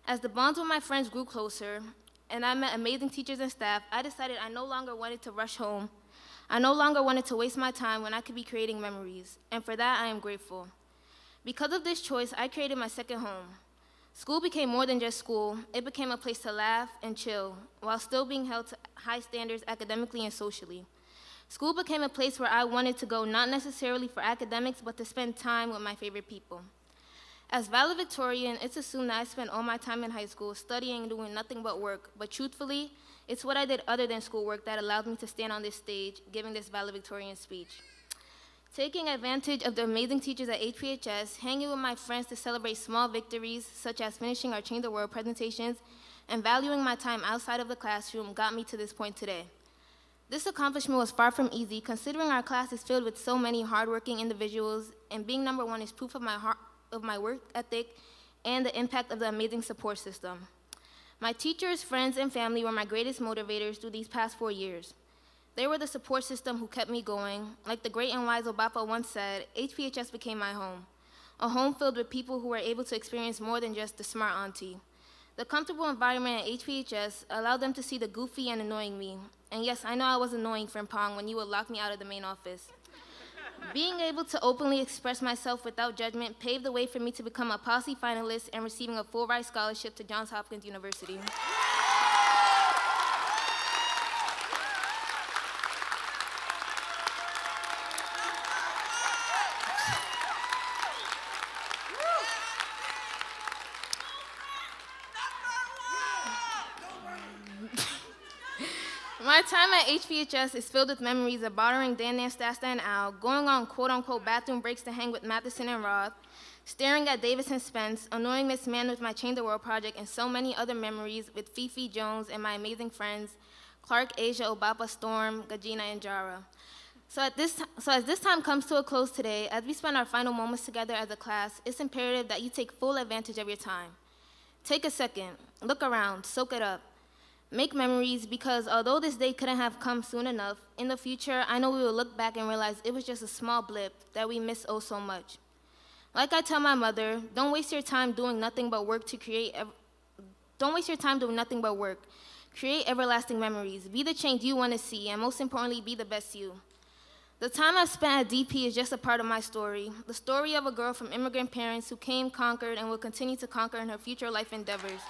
As the bonds with my friends grew closer, and I met amazing teachers and staff, I decided I no longer wanted to rush home. I no longer wanted to waste my time when I could be creating memories, and for that, I am grateful. Because of this choice, I created my second home. School became more than just school. It became a place to laugh and chill, while still being held to high standards academically and socially. School became a place where I wanted to go not necessarily for academics, but to spend time with my favorite people. As valedictorian, it's assumed that I spent all my time in high school studying and doing nothing but work, but truthfully, it's what I did other than schoolwork that allowed me to stand on this stage giving this valedictorian speech. Taking advantage of the amazing teachers at HPHS, hanging with my friends to celebrate small victories, such as finishing our Change the World presentations, and valuing my time outside of the classroom got me to this point today. This accomplishment was far from easy, considering our class is filled with so many hardworking individuals, and being number one is proof of my work ethic and the impact of the amazing support system. My teachers, friends, and family were my greatest motivators through these past 4 years. They were the support system who kept me going. Like the great and wise Obapa once said, HPHS became my home, a home filled with people who were able to experience more than just the smart auntie. The comfortable environment at HPHS allowed them to see the goofy and annoying me. And yes, I know I was annoying, Frimpong, when you would lock me out of the main office. Being able to openly express myself without judgment paved the way for me to become a policy finalist and receiving a full-ride scholarship to Johns Hopkins University. My time at HPHS is filled with memories of bothering Dan, Stasta, and Al, going on quote-unquote bathroom breaks to hang with Matheson and Roth, staring at Davis and Spence, annoying Miss Mann with my Change the World project, and so many other memories with Fifi Jones and my amazing friends, Clark, Asia, Obapa, Storm, Gajina, and Jara. So as this time comes to a close today, as we spend our final moments together as a class, it's imperative that you take full advantage of your time. Take a second, look around, soak it up. Make memories, because although this day couldn't have come soon enough, in the future, I know we will look back and realize it was just a small blip that we miss oh so much. Like I tell my mother, don't waste your time doing nothing but work to create, Create everlasting memories. Be the change you want to see, and most importantly, be the best you. The time I've spent at DP is just a part of my story, the story of a girl from immigrant parents who came, conquered, and will continue to conquer in her future life endeavors.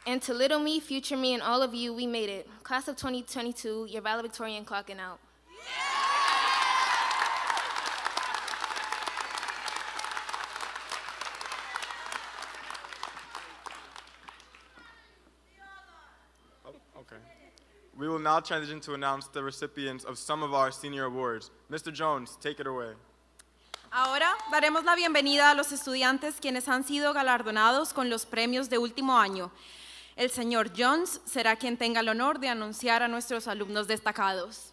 And to little me, future me, and all of you, we made it. Class of 2022, your valedictorian clocking out. Okay. We will now transition to announce the recipients of some of our senior awards. Mr. Jones, take it away. Ahora daremos la bienvenida a los estudiantes quienes han sido galardonados con los premios de último año. El señor Jones será quien tenga el honor de anunciar a nuestros alumnos destacados.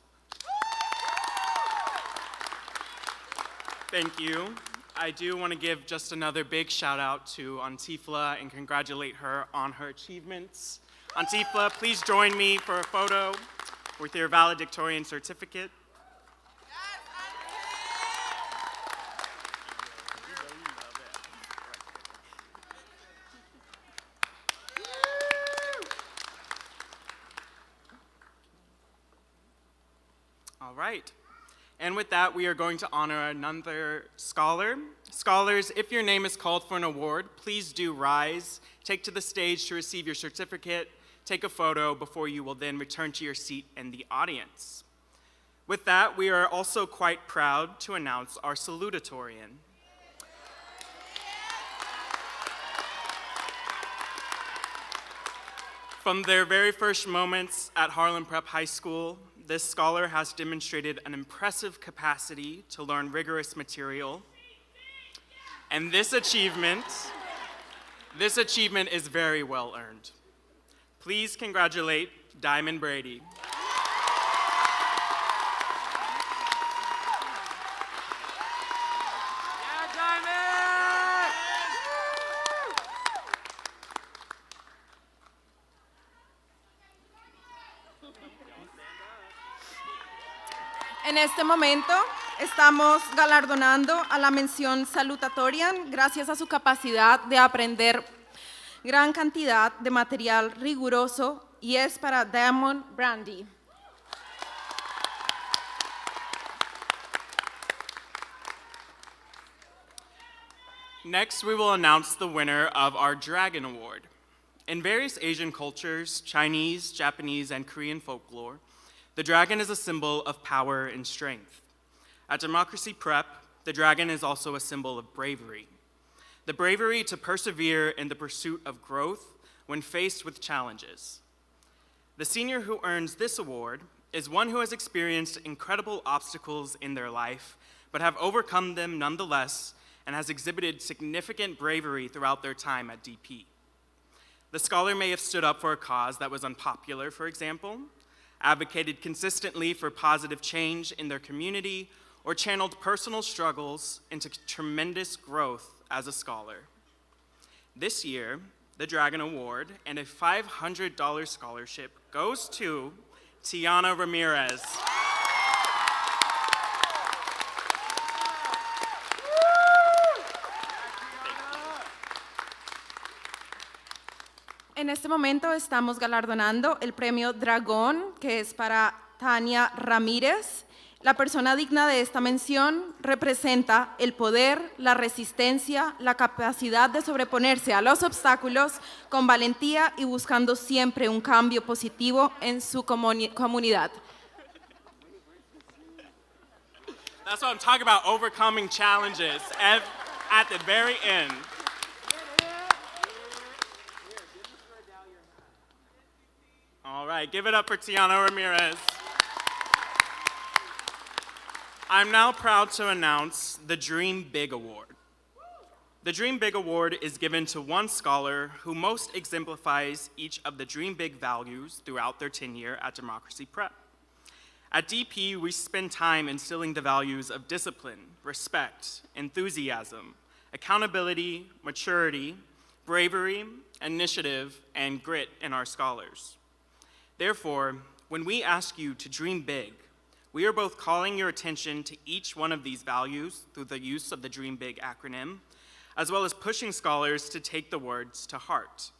Thank you. I do want to give just another big shout out to Antifla and congratulate her on her achievements. Antifla, please join me for a photo with your valedictorian certificate. All right. And with that, we are going to honor another scholar. Scholars, if your name is called for an award, please do rise, take to the stage to receive your certificate, take a photo before you will then return to your seat in the audience. With that, we are also quite proud to announce our salutatorian. From their very first moments at Harlem Prep High School, this scholar has demonstrated an impressive capacity to learn rigorous material. And this achievement is very well earned. Please congratulate Diamond Brady. En este momento estamos galardonando a la mención salutatorian gracias a su capacidad de aprender gran cantidad de material riguroso y es para Diamond Brandy. Next, we will announce the winner of our Dragon Award. In various Asian cultures, Chinese, Japanese, and Korean folklore, the dragon is a symbol of power and strength. At Democracy Prep, the dragon is also a symbol of bravery. The bravery to persevere in the pursuit of growth when faced with challenges. The senior who earns this award is one who has experienced incredible obstacles in their life, but have overcome them nonetheless and has exhibited significant bravery throughout their time at DP. The scholar may have stood up for a cause that was unpopular, for example, advocated consistently for positive change in their community, or channeled personal struggles into tremendous growth as a scholar. This year, the Dragon Award and a $500 scholarship goes to Tiana Ramirez. En este momento estamos galardonando el premio Dragón, que es para Tania Ramírez. La persona digna de esta mención representa el poder, la resistencia, la capacidad de sobreponerse a los obstáculos con valentía y buscando siempre un cambio positivo en su comunidad. That's what I'm talking about, overcoming challenges at the very end. All right, give it up for Tiana Ramirez. I'm now proud to announce the Dream Big Award. The Dream Big Award is given to one scholar who most exemplifies each of the Dream Big values throughout their tenure at Democracy Prep. At DP, we spend time instilling the values of discipline, respect, enthusiasm, accountability, maturity, bravery, initiative, and grit in our scholars. Therefore, when we ask you to dream big, we are both calling your attention to each one of these values through the use of the Dream Big acronym, as well as pushing scholars to take the words to heart.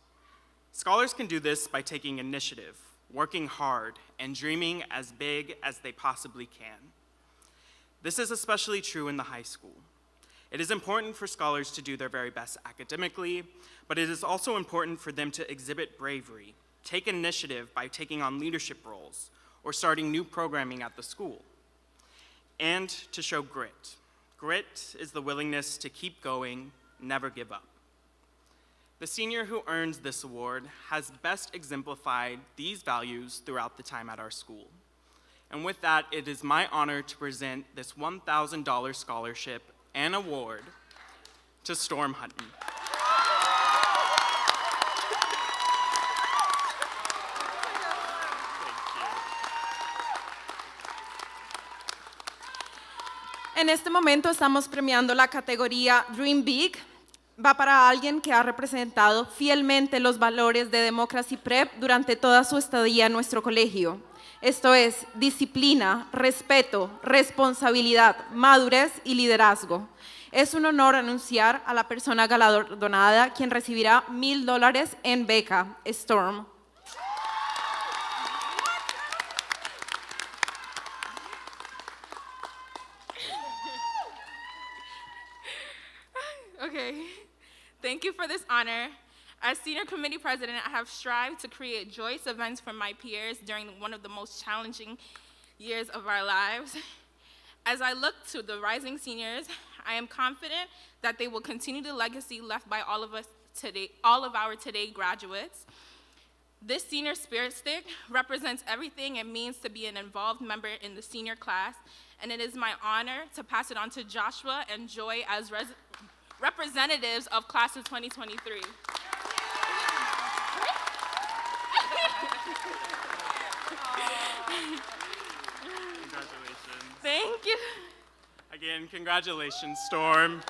Scholars can do this by taking initiative, working hard, and dreaming as big as they possibly can. This is especially true in the high school. It is important for scholars to do their very best academically, but it is also important for them to exhibit bravery, take initiative by taking on leadership roles, or starting new programming at the school, and to show grit. Grit is the willingness to keep going, never give up. The senior who earns this award has best exemplified these values throughout the time at our school. And with that, it is my honor to present this $1,000 scholarship and award to Storm Hutton. En este momento estamos premiando la categoría Dream Big. Va para alguien que ha representado fielmente los valores de Democracy Prep durante toda su estadía en nuestro colegio. Esto es disciplina, respeto, responsabilidad, madurez y liderazgo. Es un honor anunciar a la persona galardonada, quien recibirá $1,000 en beca, Storm. Okay, thank you for this honor. As senior committee president, I have strived to create joyous events for my peers during one of the most challenging years of our lives. As I look to the rising seniors, I am confident that they will continue the legacy left by all of us today, all of our today graduates. This senior spirit stick represents everything it means to be an involved member in the senior class, and it is my honor to pass it on to Joshua and Joy as representatives of class of 2023. Congratulations. Thank you. Again, congratulations, Storm.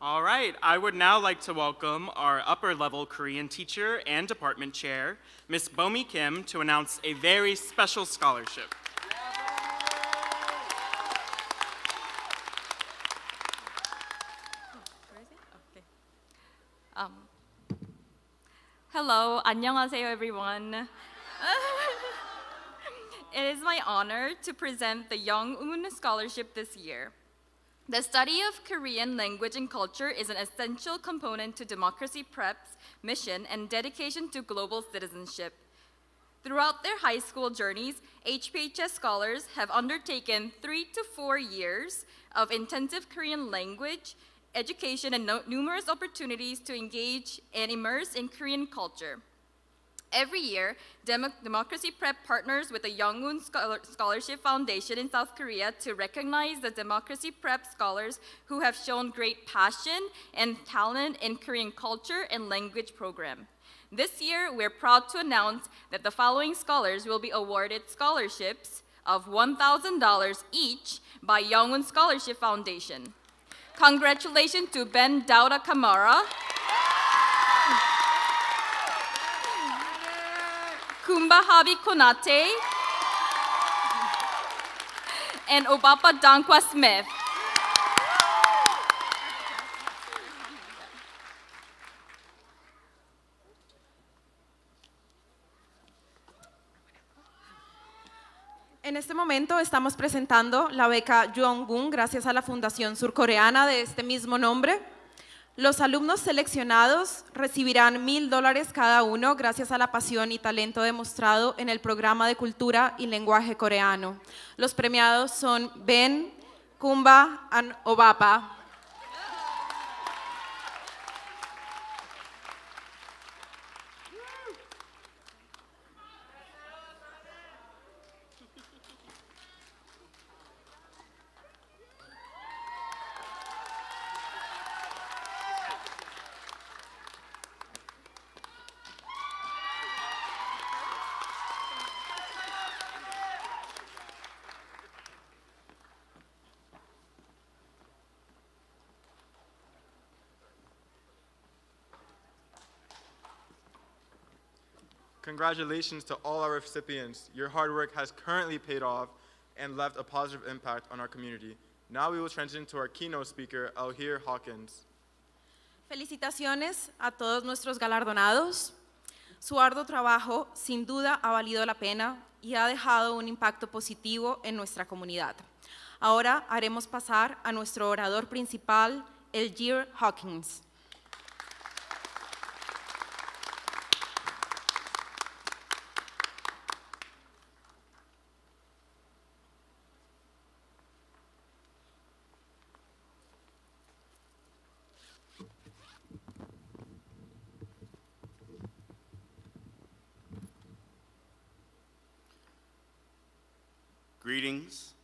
All right, I would now like to welcome our upper-level Korean teacher and department chair, Ms. Bomi Kim, to announce a very special scholarship. Hello, 안녕하세요 everyone. It is my honor to present the Young-un Scholarship this year. The study of Korean language and culture is an essential component to Democracy Prep's mission and dedication to global citizenship. Throughout their high school journeys, HPHS scholars have undertaken 3 to 4 years of intensive Korean language education and numerous opportunities to engage and immerse in Korean culture. Every year, Democracy Prep partners with the Youngwoon Scholarship Foundation in South Korea to recognize the Democracy Prep scholars who have shown great passion and talent in Korean culture and language program. This year, we're proud to announce that the following scholars will be awarded scholarships of $1,000 each by Youngwoon Scholarship Foundation. Congratulations to Ben Dauda Kamara, Kumbahabi Konate, and Obapa Dankwa Smith. En este momento estamos presentando la beca Youngwoon gracias a la Fundación Surcoreana de este mismo nombre. Los alumnos seleccionados recibirán $1,000 cada uno gracias a la pasión y talento demostrado en el programa de cultura y lenguaje coreano. Los premiados son Ben, Kumba y Obapa. Congratulations to all our recipients. Your hard work has currently paid off and left a positive impact on our community. Now we will transition to our keynote speaker, Alhir Hawkins. Felicitaciones a todos nuestros galardonados. Su arduo trabajo sin duda ha valido la pena y ha dejado un impacto positivo en nuestra comunidad. Ahora haremos pasar a nuestro orador principal, Alhir Hawkins. Greetings,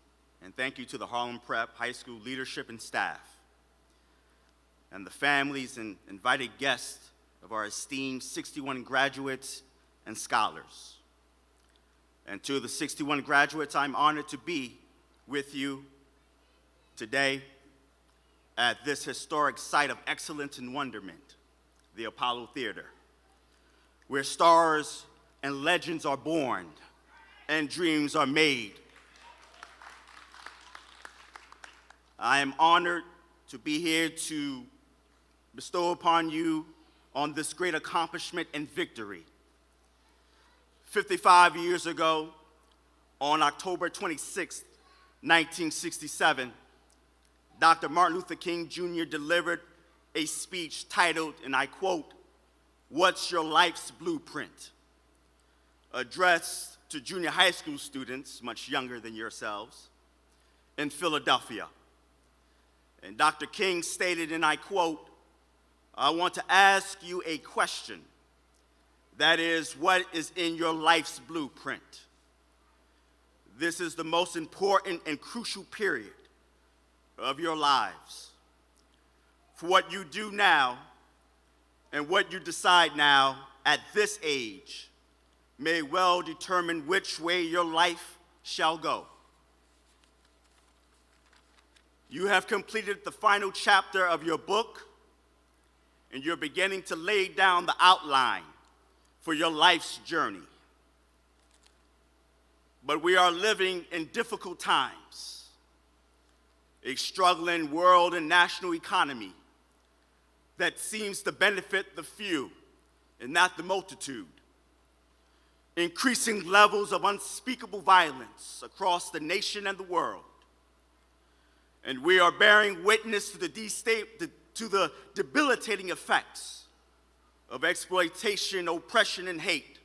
and thank you to the Harlem Prep High School leadership and staff, and the families and invited guests of our esteemed 61 graduates and scholars. And to the 61 graduates, I'm honored to be with you today at this historic site of excellence and wonderment, the Apollo Theater, where stars and legends are born and dreams are made. I am honored to be here to bestow upon you on this great accomplishment and victory. 55 years ago, on October 26, 1967, Dr. Martin Luther King Jr. delivered a speech titled, and I quote, "What's Your Life's Blueprint?" addressed to junior high school students, much younger than yourselves, in Philadelphia. And Dr. King stated, and I quote, "I want to ask you a question. That is, what is in your life's blueprint? This is the most important and crucial period of your lives. For what you do now and what you decide now at this age may well determine which way your life shall go. You have completed the final chapter of your book, and you're beginning to lay down the outline for your life's journey. But we are living in difficult times, a struggling world and national economy that seems to benefit the few and not the multitude, increasing levels of unspeakable violence across the nation and the world. And we are bearing witness to the debilitating effects of exploitation, oppression, and hate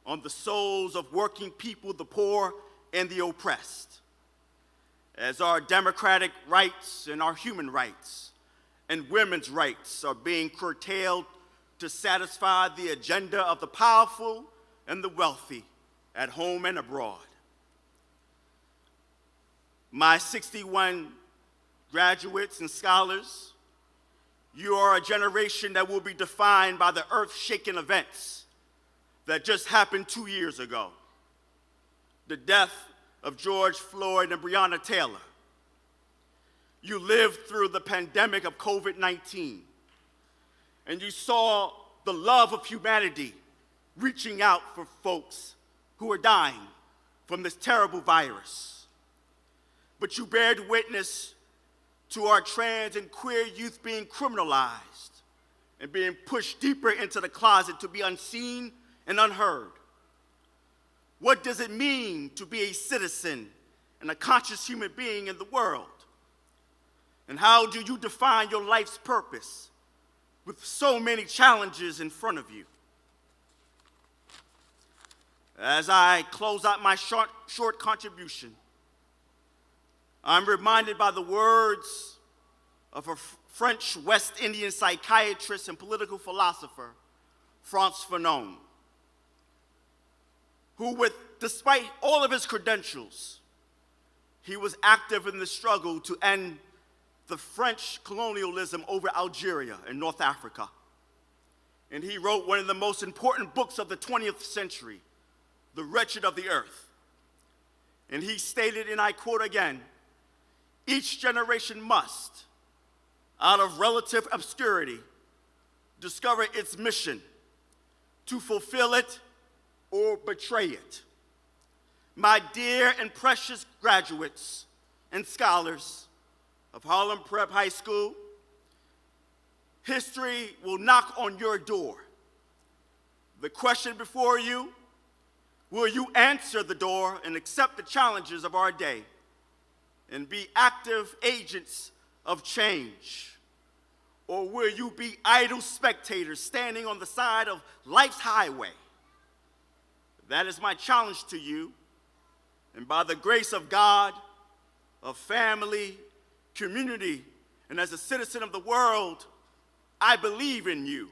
on the souls of working people, the poor, and the oppressed. As our democratic rights and our human rights and women's rights are being curtailed to satisfy the agenda of the powerful and the wealthy at home and abroad. My 61 graduates and scholars, you are a generation that will be defined by the earth-shaking events that just happened 2 years ago. The death of George Floyd and Breonna Taylor. You lived through the pandemic of COVID-19, and you saw the love of humanity reaching out for folks who are dying from this terrible virus. But you bared witness to our trans and queer youth being criminalized and being pushed deeper into the closet to be unseen and unheard. What does it mean to be a citizen and a conscious human being in the world? And how do you define your life's purpose with so many challenges in front of you? As I close out my short contribution, I'm reminded by the words of a French West Indian psychiatrist and political philosopher, Frantz Fanon, who, despite all of his credentials, he was active in the struggle to end the French colonialism over Algeria in North Africa. And he wrote one of the most important books of the 20th century, The Wretched of the Earth. And he stated, and I quote again, "Each generation must, out of relative obscurity, discover its mission, to fulfill it or betray it." My dear and precious graduates and scholars of Harlem Prep High School, history will knock on your door. The question before you, will you answer the door and accept the challenges of our day and be active agents of change? Or will you be idle spectators standing on the side of life's highway? That is my challenge to you. And by the grace of God, of family, community, and as a citizen of the world, I believe in you,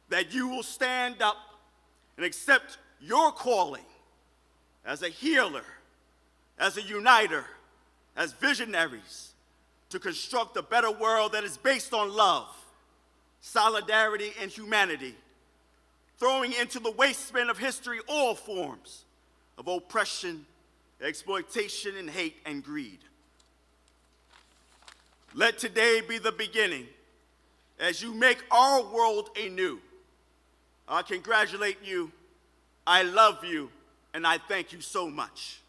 that you will stand up and accept your calling as a healer, as a uniter, as visionaries, to construct a better world that is based on love, solidarity, and humanity, throwing into the wasteland of history all forms of oppression, exploitation, and hate and greed. Let today be the beginning as you make our world anew. I congratulate you, I love you, and I thank you so much.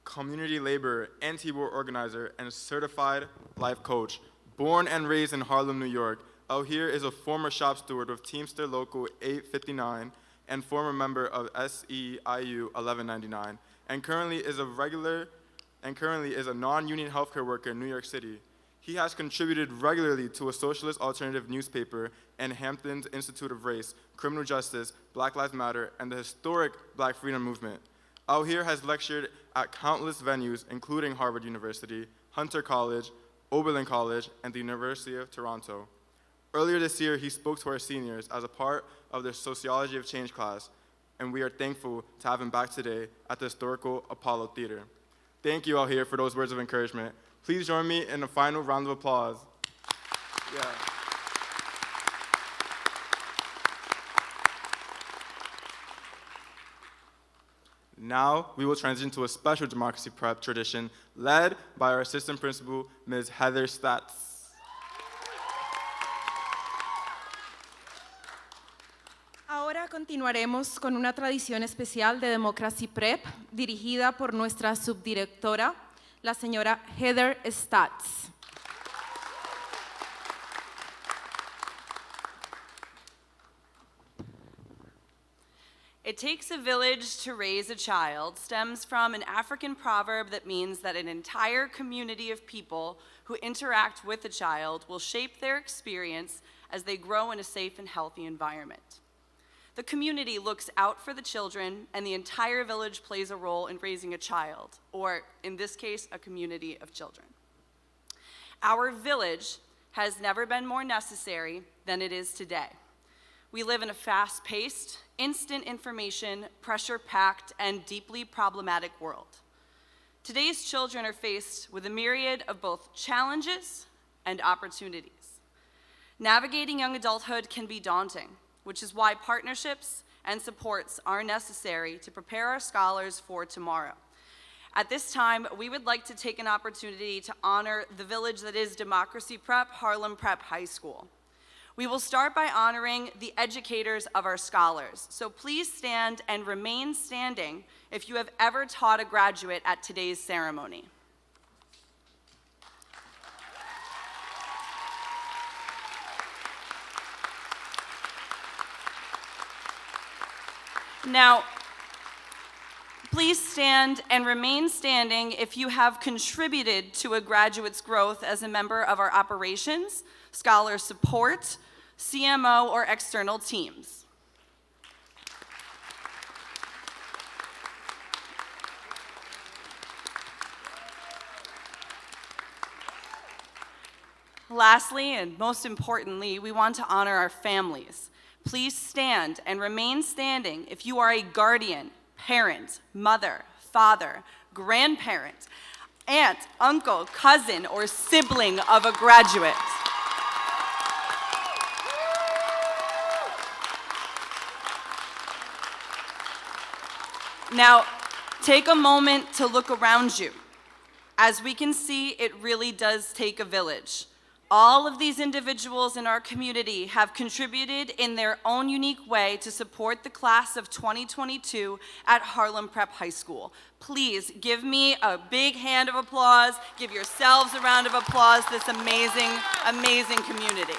Community laborer, anti-war organizer, and certified life coach, born and raised in Harlem, New York, out here is a former shop steward with Teamster Local 859 and former member of SEIU 1199, and currently is a non-union healthcare worker in New York City. He has contributed regularly to a socialist alternative newspaper and Hampton's Institute of Race, Criminal Justice, Black Lives Matter, and the historic Black Freedom Movement. Out here has lectured at countless venues, including Harvard University, Hunter College, Oberlin College, and the University of Toronto. Earlier this year, he spoke to our seniors as a part of their Sociology of Change class, and we are thankful to have him back today at the historical Apollo Theater. Thank you out here for those words of encouragement. Please join me in a final round of applause. Yeah. Now, we will transition to a special democracy prep tradition led by our assistant principal, Ms. Heather Statz. Ahora continuaremos con una tradición especial de Democracy Prep dirigida por nuestra subdirectora, la señora Heather Statz. It takes a village to raise a child stems from an African proverb that means that an entire community of people who interact with a child will shape their experience as they grow in a safe and healthy environment. The community looks out for the children, and the entire village plays a role in raising a child, or in this case, a community of children. Our village has never been more necessary than it is today. We live in a fast-paced, instant information, pressure-packed, and deeply problematic world. Today's children are faced with a myriad of both challenges and opportunities. Navigating young adulthood can be daunting, which is why partnerships and supports are necessary to prepare our scholars for tomorrow. At this time, we would like to take an opportunity to honor the village that is Democracy Prep, Harlem Prep High School. We will start by honoring the educators of our scholars. So please stand and remain standing if you have ever taught a graduate at today's ceremony. Now, please stand and remain standing if you have contributed to a graduate's growth as a member of our operations, scholar support, CMO, or external teams. Lastly, and most importantly, we want to honor our families. Please stand and remain standing if you are a guardian, parent, mother, father, grandparent, aunt, uncle, cousin, or sibling of a graduate. Now, take a moment to look around you. As we can see, it really does take a village. All of these individuals in our community have contributed in their own unique way to support the class of 2022 at Harlem Prep High School. Please give me a big hand of applause. Give yourselves a round of applause, this amazing, amazing community.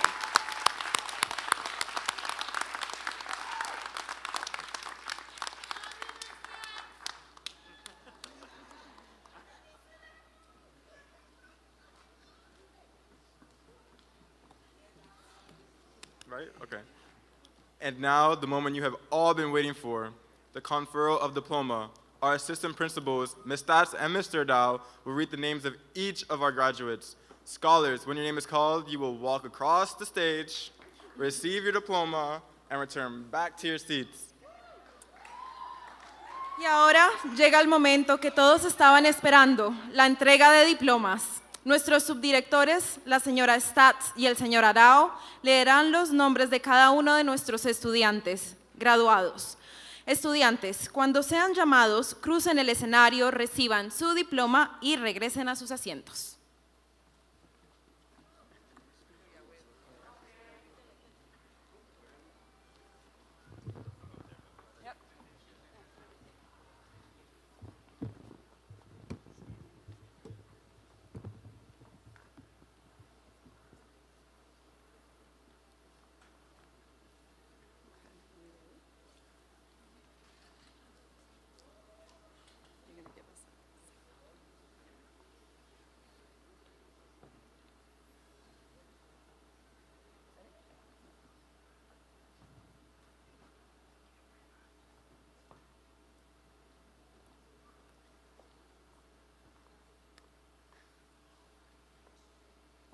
Right? Okay. And now, the moment you have all been waiting for, the conferral of diploma. Our assistant principals, Ms. Stats and Mr. Dow, will read the names of each of our graduates. Scholars, when your name is called, you will walk across the stage, receive your diploma, and return back to your seats. Y ahora llega el momento que todos estaban esperando, la entrega de diplomas. Nuestros subdirectores, la señora Stats y el señor Arao, leerán los nombres de cada uno de nuestros estudiantes graduados. Estudiantes, cuando sean llamados, crucen el escenario, reciban su diploma y regresen a sus asientos.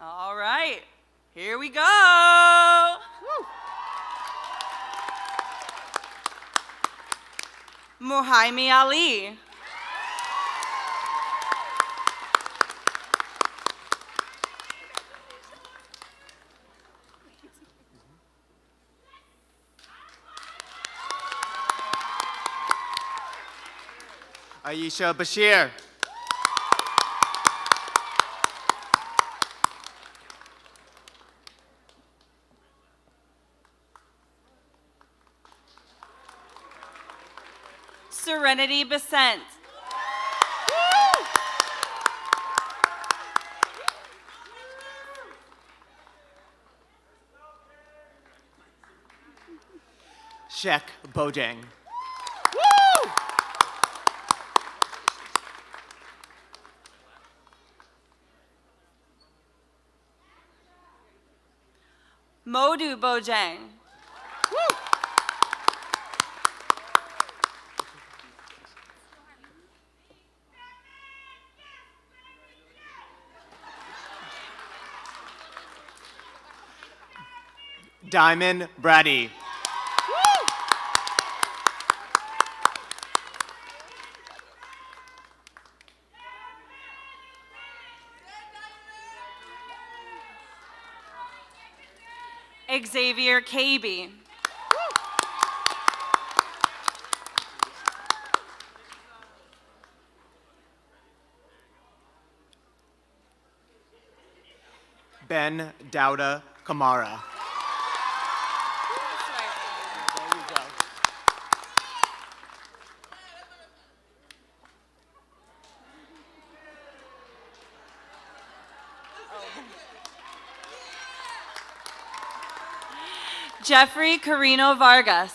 All right, here we go. Muhaimi Ali. Aisha Bashir. Serenity Besant. Shek Bojang. Modu Bojang. Diamond Brady. Xavier Caby. Ben Dauda Kamara. Jeffrey Carino Vargas.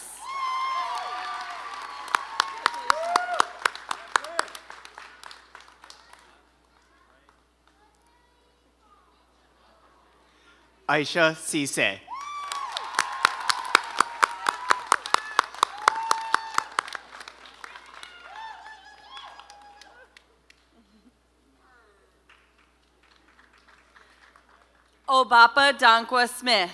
Aisha Cisse. Obapa Dankwa Smith.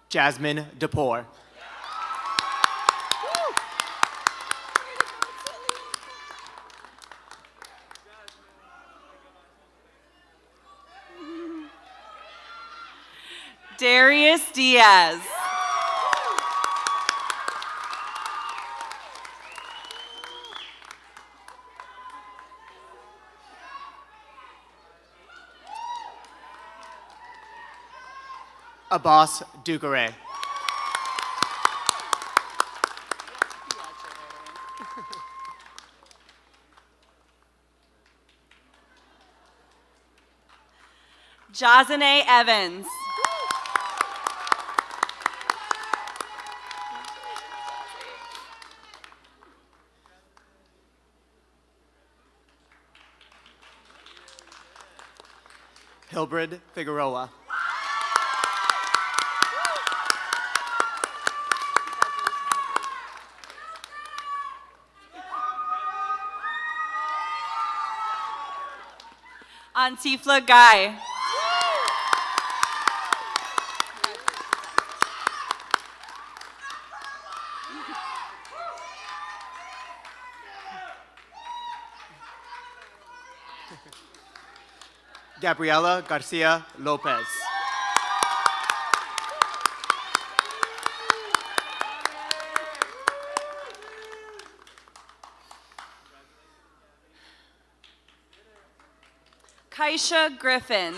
Jasmine DePore. Darius Diaz. Abbas Dukare. Jazane Evans. Hilbrid Figueroa. Antifla Guy. Gabriela Garcia Lopez. Kaisha Griffin.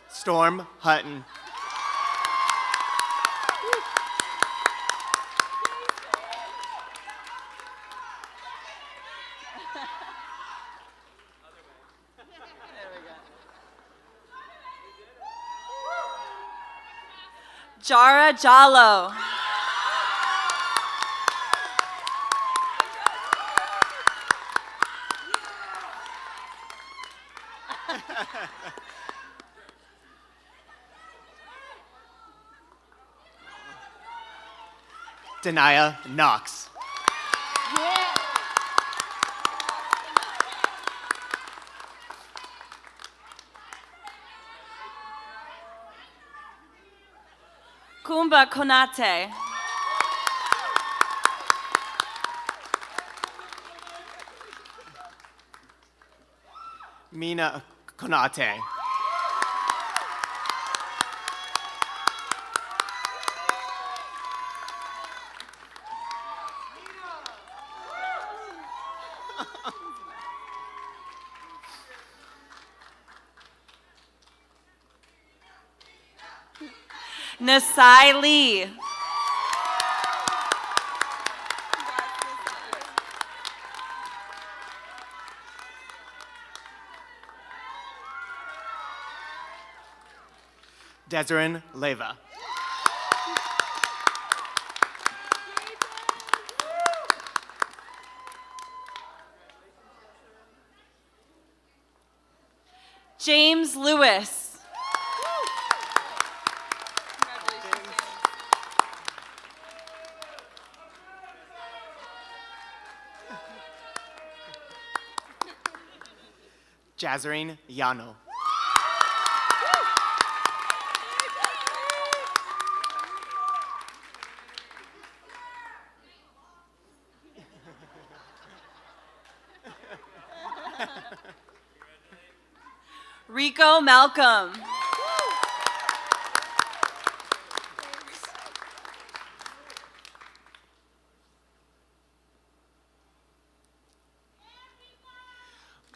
Storm Hutton. Jara Jallo. Denia Knox. Kumba Konate. Mina Konate. Nasai Lee. Desiree Leva. James Lewis. Jazarine Yano. Rico Malcolm.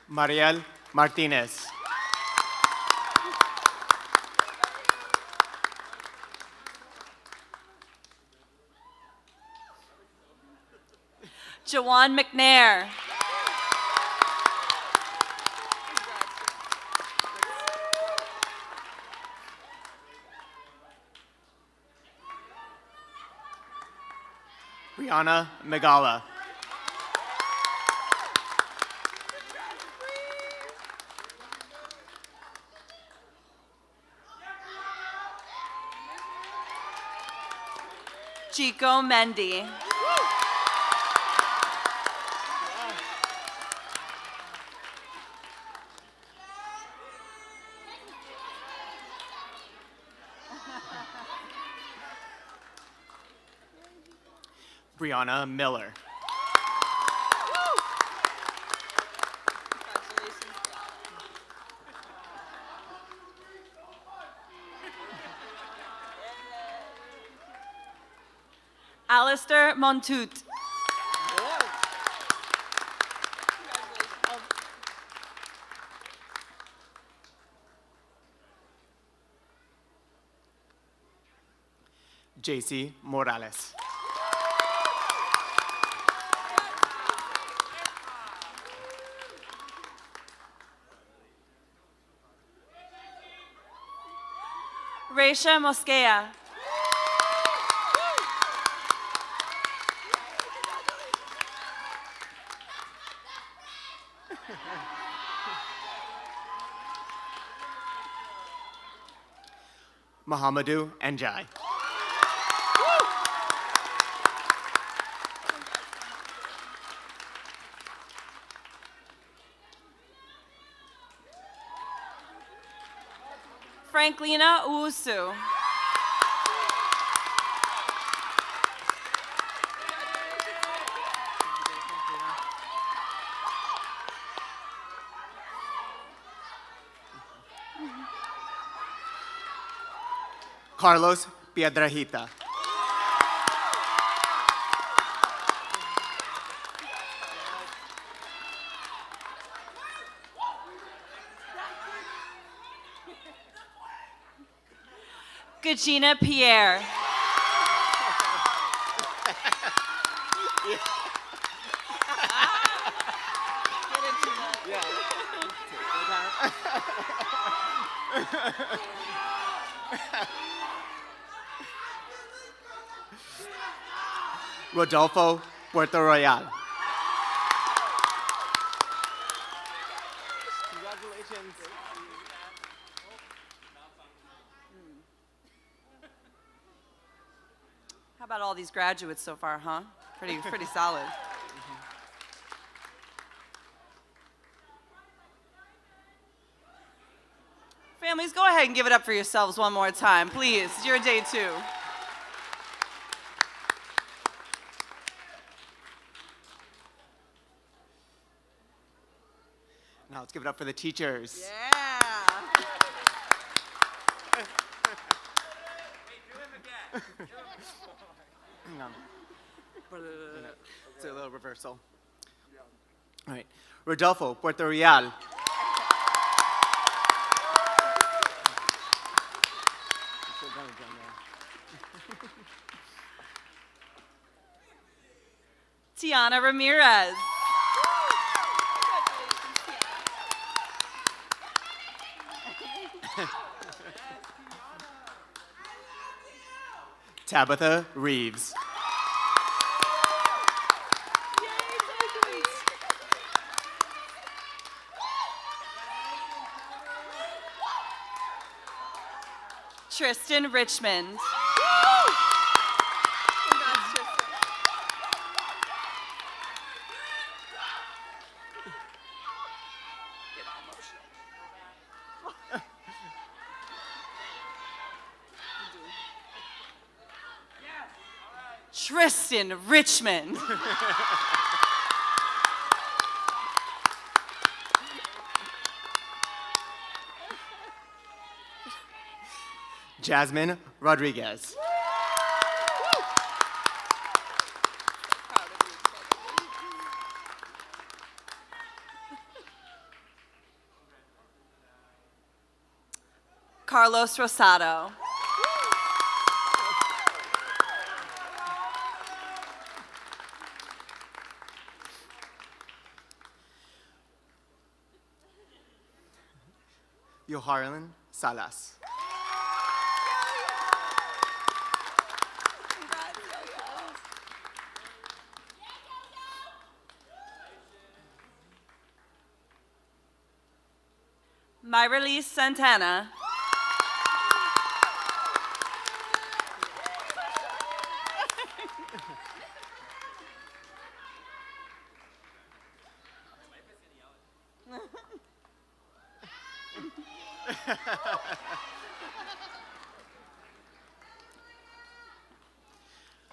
Mariel Martinez. Jawan McNair. Brianna Megala. Chico Mendy. Brianna Miller. Alistair Montoute. JC Morales. Raisha Mosquea. Muhammadu Njai. Franklina Usu. Carlos Piedrahita. Gagina Pierre. Rodolfo Puerto Royal. Congratulations. How about all these graduates so far, huh? Pretty solid. Families, go ahead and give it up for yourselves one more time, please. It's your day too. Now let's give it up for the teachers. Yeah. Hang on. It's a little reversal. All right. Rodolfo Puerto Real. Tiana Ramirez. Tabitha Reeves. Tristan Richmond. Tristan Richmond. Jasmine Rodriguez. Carlos Rosado. Yoharlan Salas. Myralise Santana.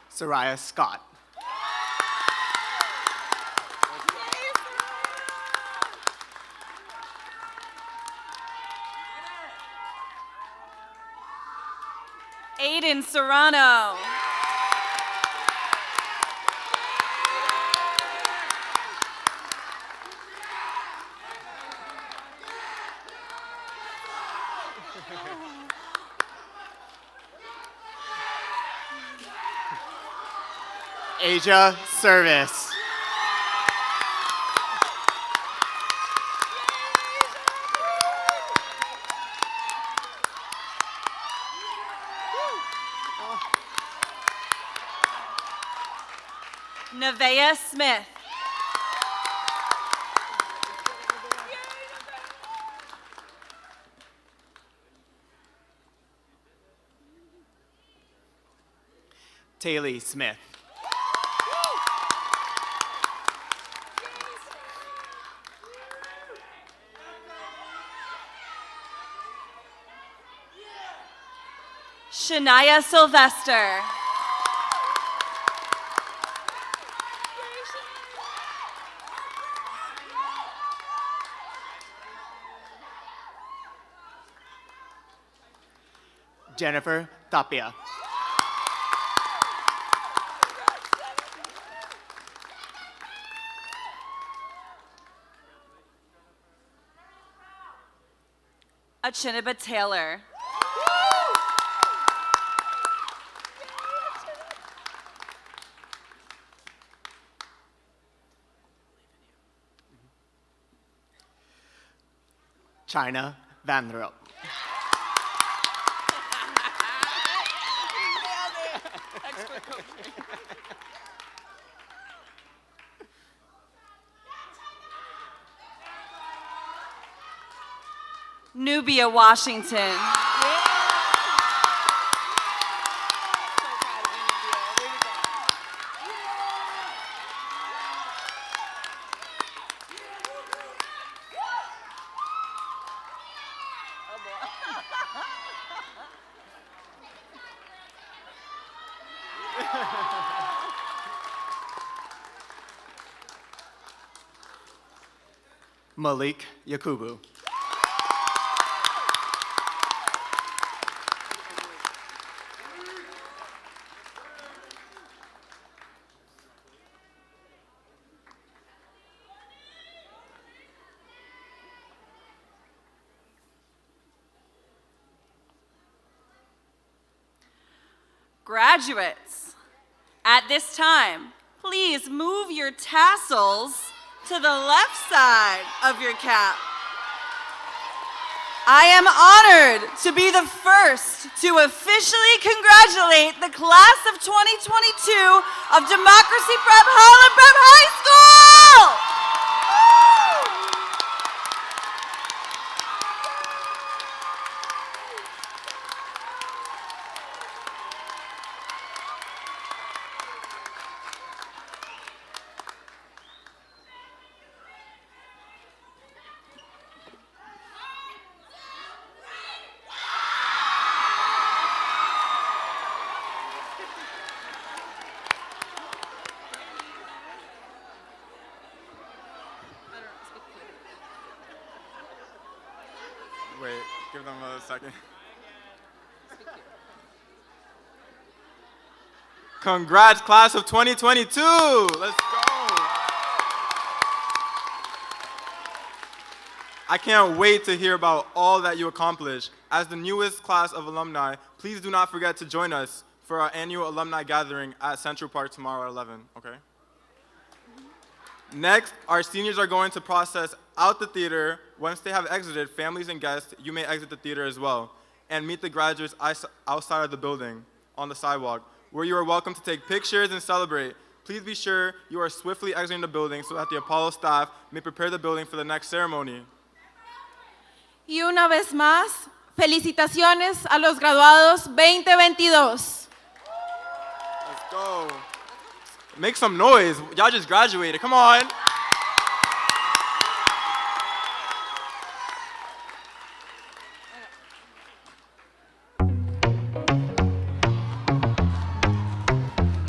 Soraya Scott. Aiden Serrano. Asia Service. Nevaeh Smith. Taylor Smith. Shania Sylvester. Jennifer Tapia. Achinaba Taylor. China Vanderbilt. Nubia Washington. Malik Yakubu. Graduates, at this time, please move your tassels to the left side of your cap. I am honored to be the first to officially congratulate the class of 2022 of Democracy Prep Holland Prep High School! Wait, give them a second. Congrats, class of 2022. Let's go. I can't wait to hear about all that you accomplished. As the newest class of alumni, please do not forget to join us for our annual alumni gathering at Central Park tomorrow at 11, okay? Next, our seniors are going to process out the theater. Once they have exited, families and guests, you may exit the theater as well, and meet the graduates outside of the building on the sidewalk, where you are welcome to take pictures and celebrate. Please be sure you are swiftly exiting the building so that the Apollo staff may prepare the building for the next ceremony. Y una vez más, felicitaciones a los graduados 2022. Let's go. Make some noise. Y'all just graduated. Come on.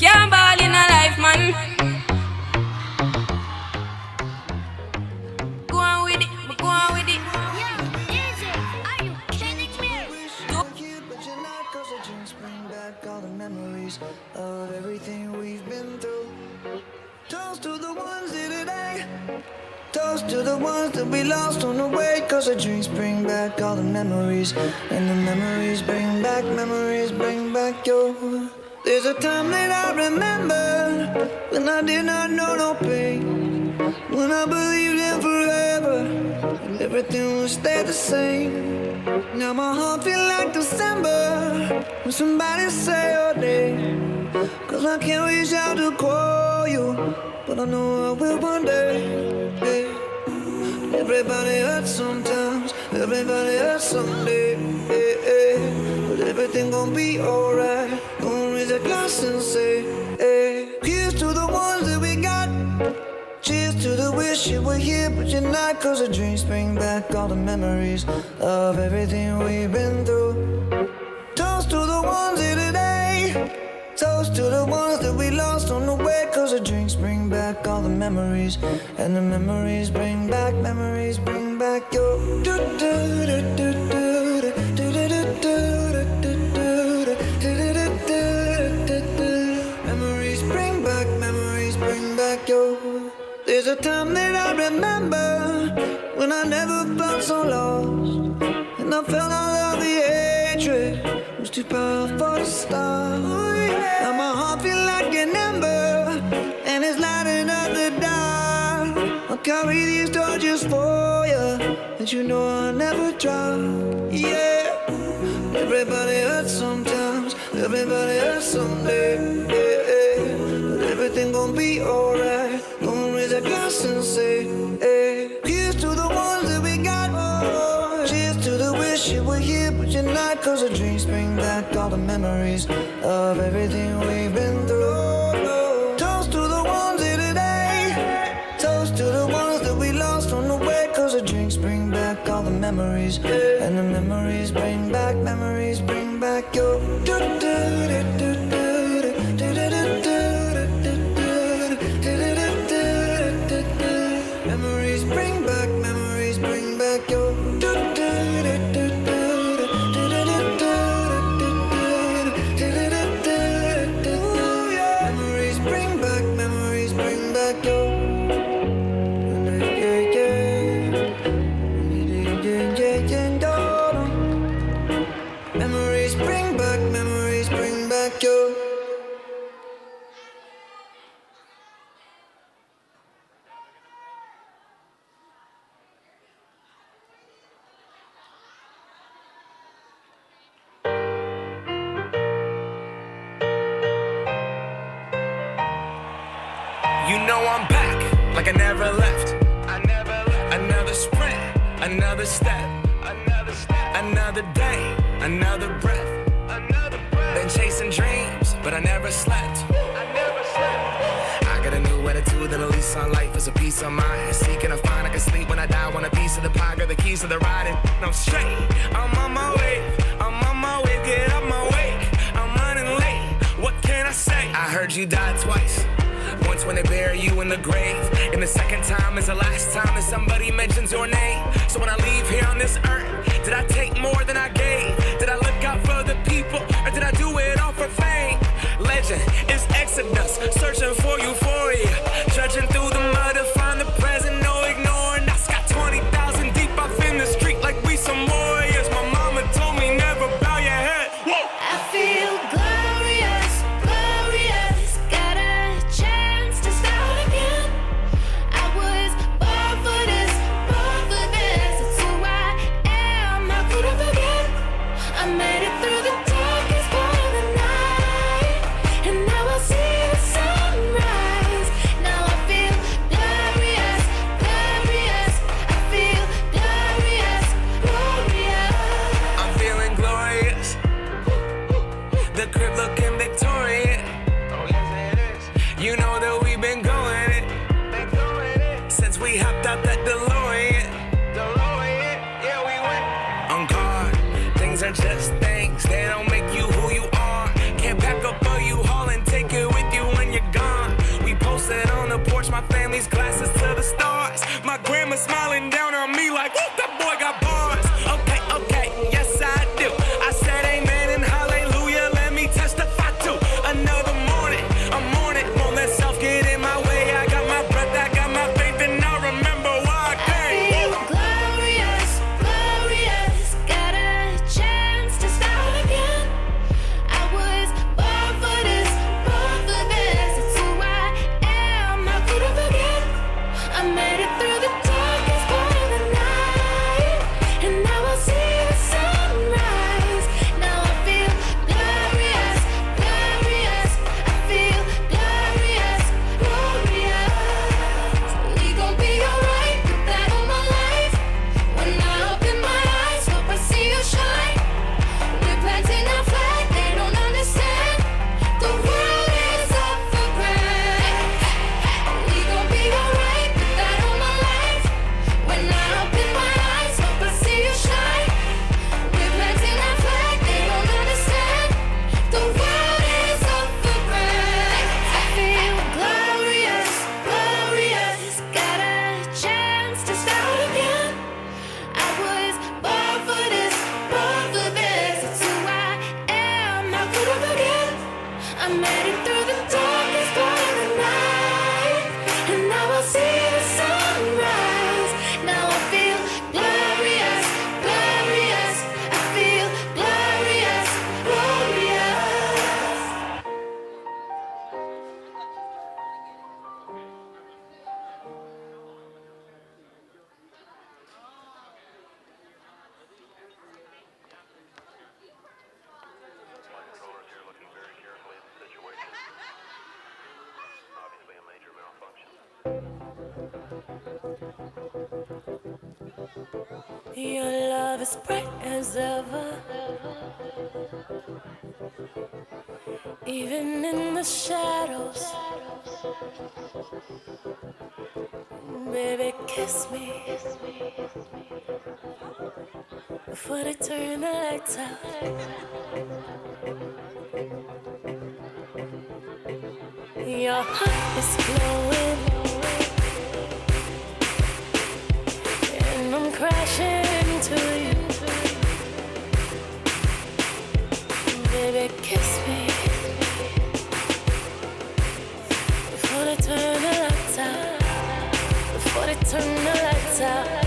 Can't ball in a life, man. Go on with it, but go on with it. Are you kidding me? All the memories of everything we've been through. Toast to the ones here today. Toast to the ones that we lost on the way. Cause the drinks bring back all the memories. And the memories bring back your. There's a time that I remember when I did not know no pain. When I believed in forever and everything would stay the same. Now my heart feel like December when somebody say your name. Cause I can't reach out to call you, but I know I will one day. Yeah. Everybody hurts sometimes, everybody hurts someday. Yeah, yeah. But everything gon' be alright. Gonna raise a glass and say, hey. Here's to the ones that we got. Cheers to the wish you were here, but you're not. Cause the dreams bring back all the memories of everything we've been through. Toast to the ones here today. Toast to the ones that we lost on the way. Cause the drinks bring back all the memories. And the memories bring back your. Memories bring back your. There's a time that I remember when I never felt so lost. And I felt all of the hatred was too powerful to stop. Now my heart feel like an ember and it's lighting up the dark. I'll carry these torches for you, and you know I'll never drop. Yeah, everybody hurts sometimes, everybody hurts someday. Yeah, but everything gon' be alright. Gonna raise a glass and say, hey. Here's to the ones that we got. Cheers to the wish you were here, but you're not. Cause the dreams bring back all the memories of everything we've been through. Toast to the ones here today. Toast to the ones that we lost on the way. Cause the drinks bring back all the memories. And the memories bring back your. Memories bring back your. Memories bring back your. Memories bring back know I'm back, like I never left. Another sprint, another step, another day, another breath. Been chasing dreams, but I never slept. I got a new attitude and a lease on life is a peace of mind. Seeking to find I can sleep when I die. Want a piece of the pie, got the keys to the ride, and I'm straight. I'm on my way, get up my way. I'm running late, what can I say? I heard you died twice. Once when they bury you in the grave, and the second time is the last time that somebody mentions your name. So when I leave here on this earth, did I take more than I gave? Did I look out for the people, or did I do it all for fame? Legend is Exodus, searching for euphoria, trudging through the mud to find the present, no ignoring. I got 20,000 deep off in the street like we some warriors. My mama told me never bow your head. Whoa. I feel glorious, glorious. Got a chance to start again. I was born for this, born for this. It's who I am. How could I forget? I made it through the darkest part of the night, and now I see the sunrise. Now I feel glorious, glorious. I feel glorious, glorious. I'm feeling glorious. The crib looking Victorian. Oh yes it is. You know that we've been going it. Since we hopped out that DeLorean. Yeah we went. On guard, things are just things. They don't make you who you are. Can't pack up a U-Haul and take it with you when you're gone. We posted on the porch, my family's glasses to the stars. My grandma smiling down on me like, whoop, that boy got bars. Okay, yes I do. I said amen and hallelujah, let me testify to another morning. A morning, won't let self get in my way. I got my breath, I got my faith, and I remember why I came. I feel glorious, glorious. Got a chance to start again. I was born for this, born for this. It's who I am. How could I forget? I made it through the darkest part of the night, and now I see the sunrise. Now I feel glorious, glorious. I feel glorious, glorious. We gon' be alright, put that on my life. When I open my eyes, hope I see you shine. We're planting our flag, they don't understand. The world is up for grabs. We gon' be alright, put that on my life. When I open my eyes, hope I see you shine. We're planting our flag, they don't understand. The world is up for grabs. I feel glorious, glorious. Got a chance to start again. I was born for this, born for this. It's who I am. How could I forget? I made it through the darkest part of the night, and now I see the sunrise. Now I feel glorious, glorious. I feel glorious, glorious. Your love is bright as ever, even in the shadows. Baby, kiss me before they turn the lights out. Your heart is glowing, and I'm crashing into you. Baby, kiss me before they turn the lights out. Before they turn the lights out.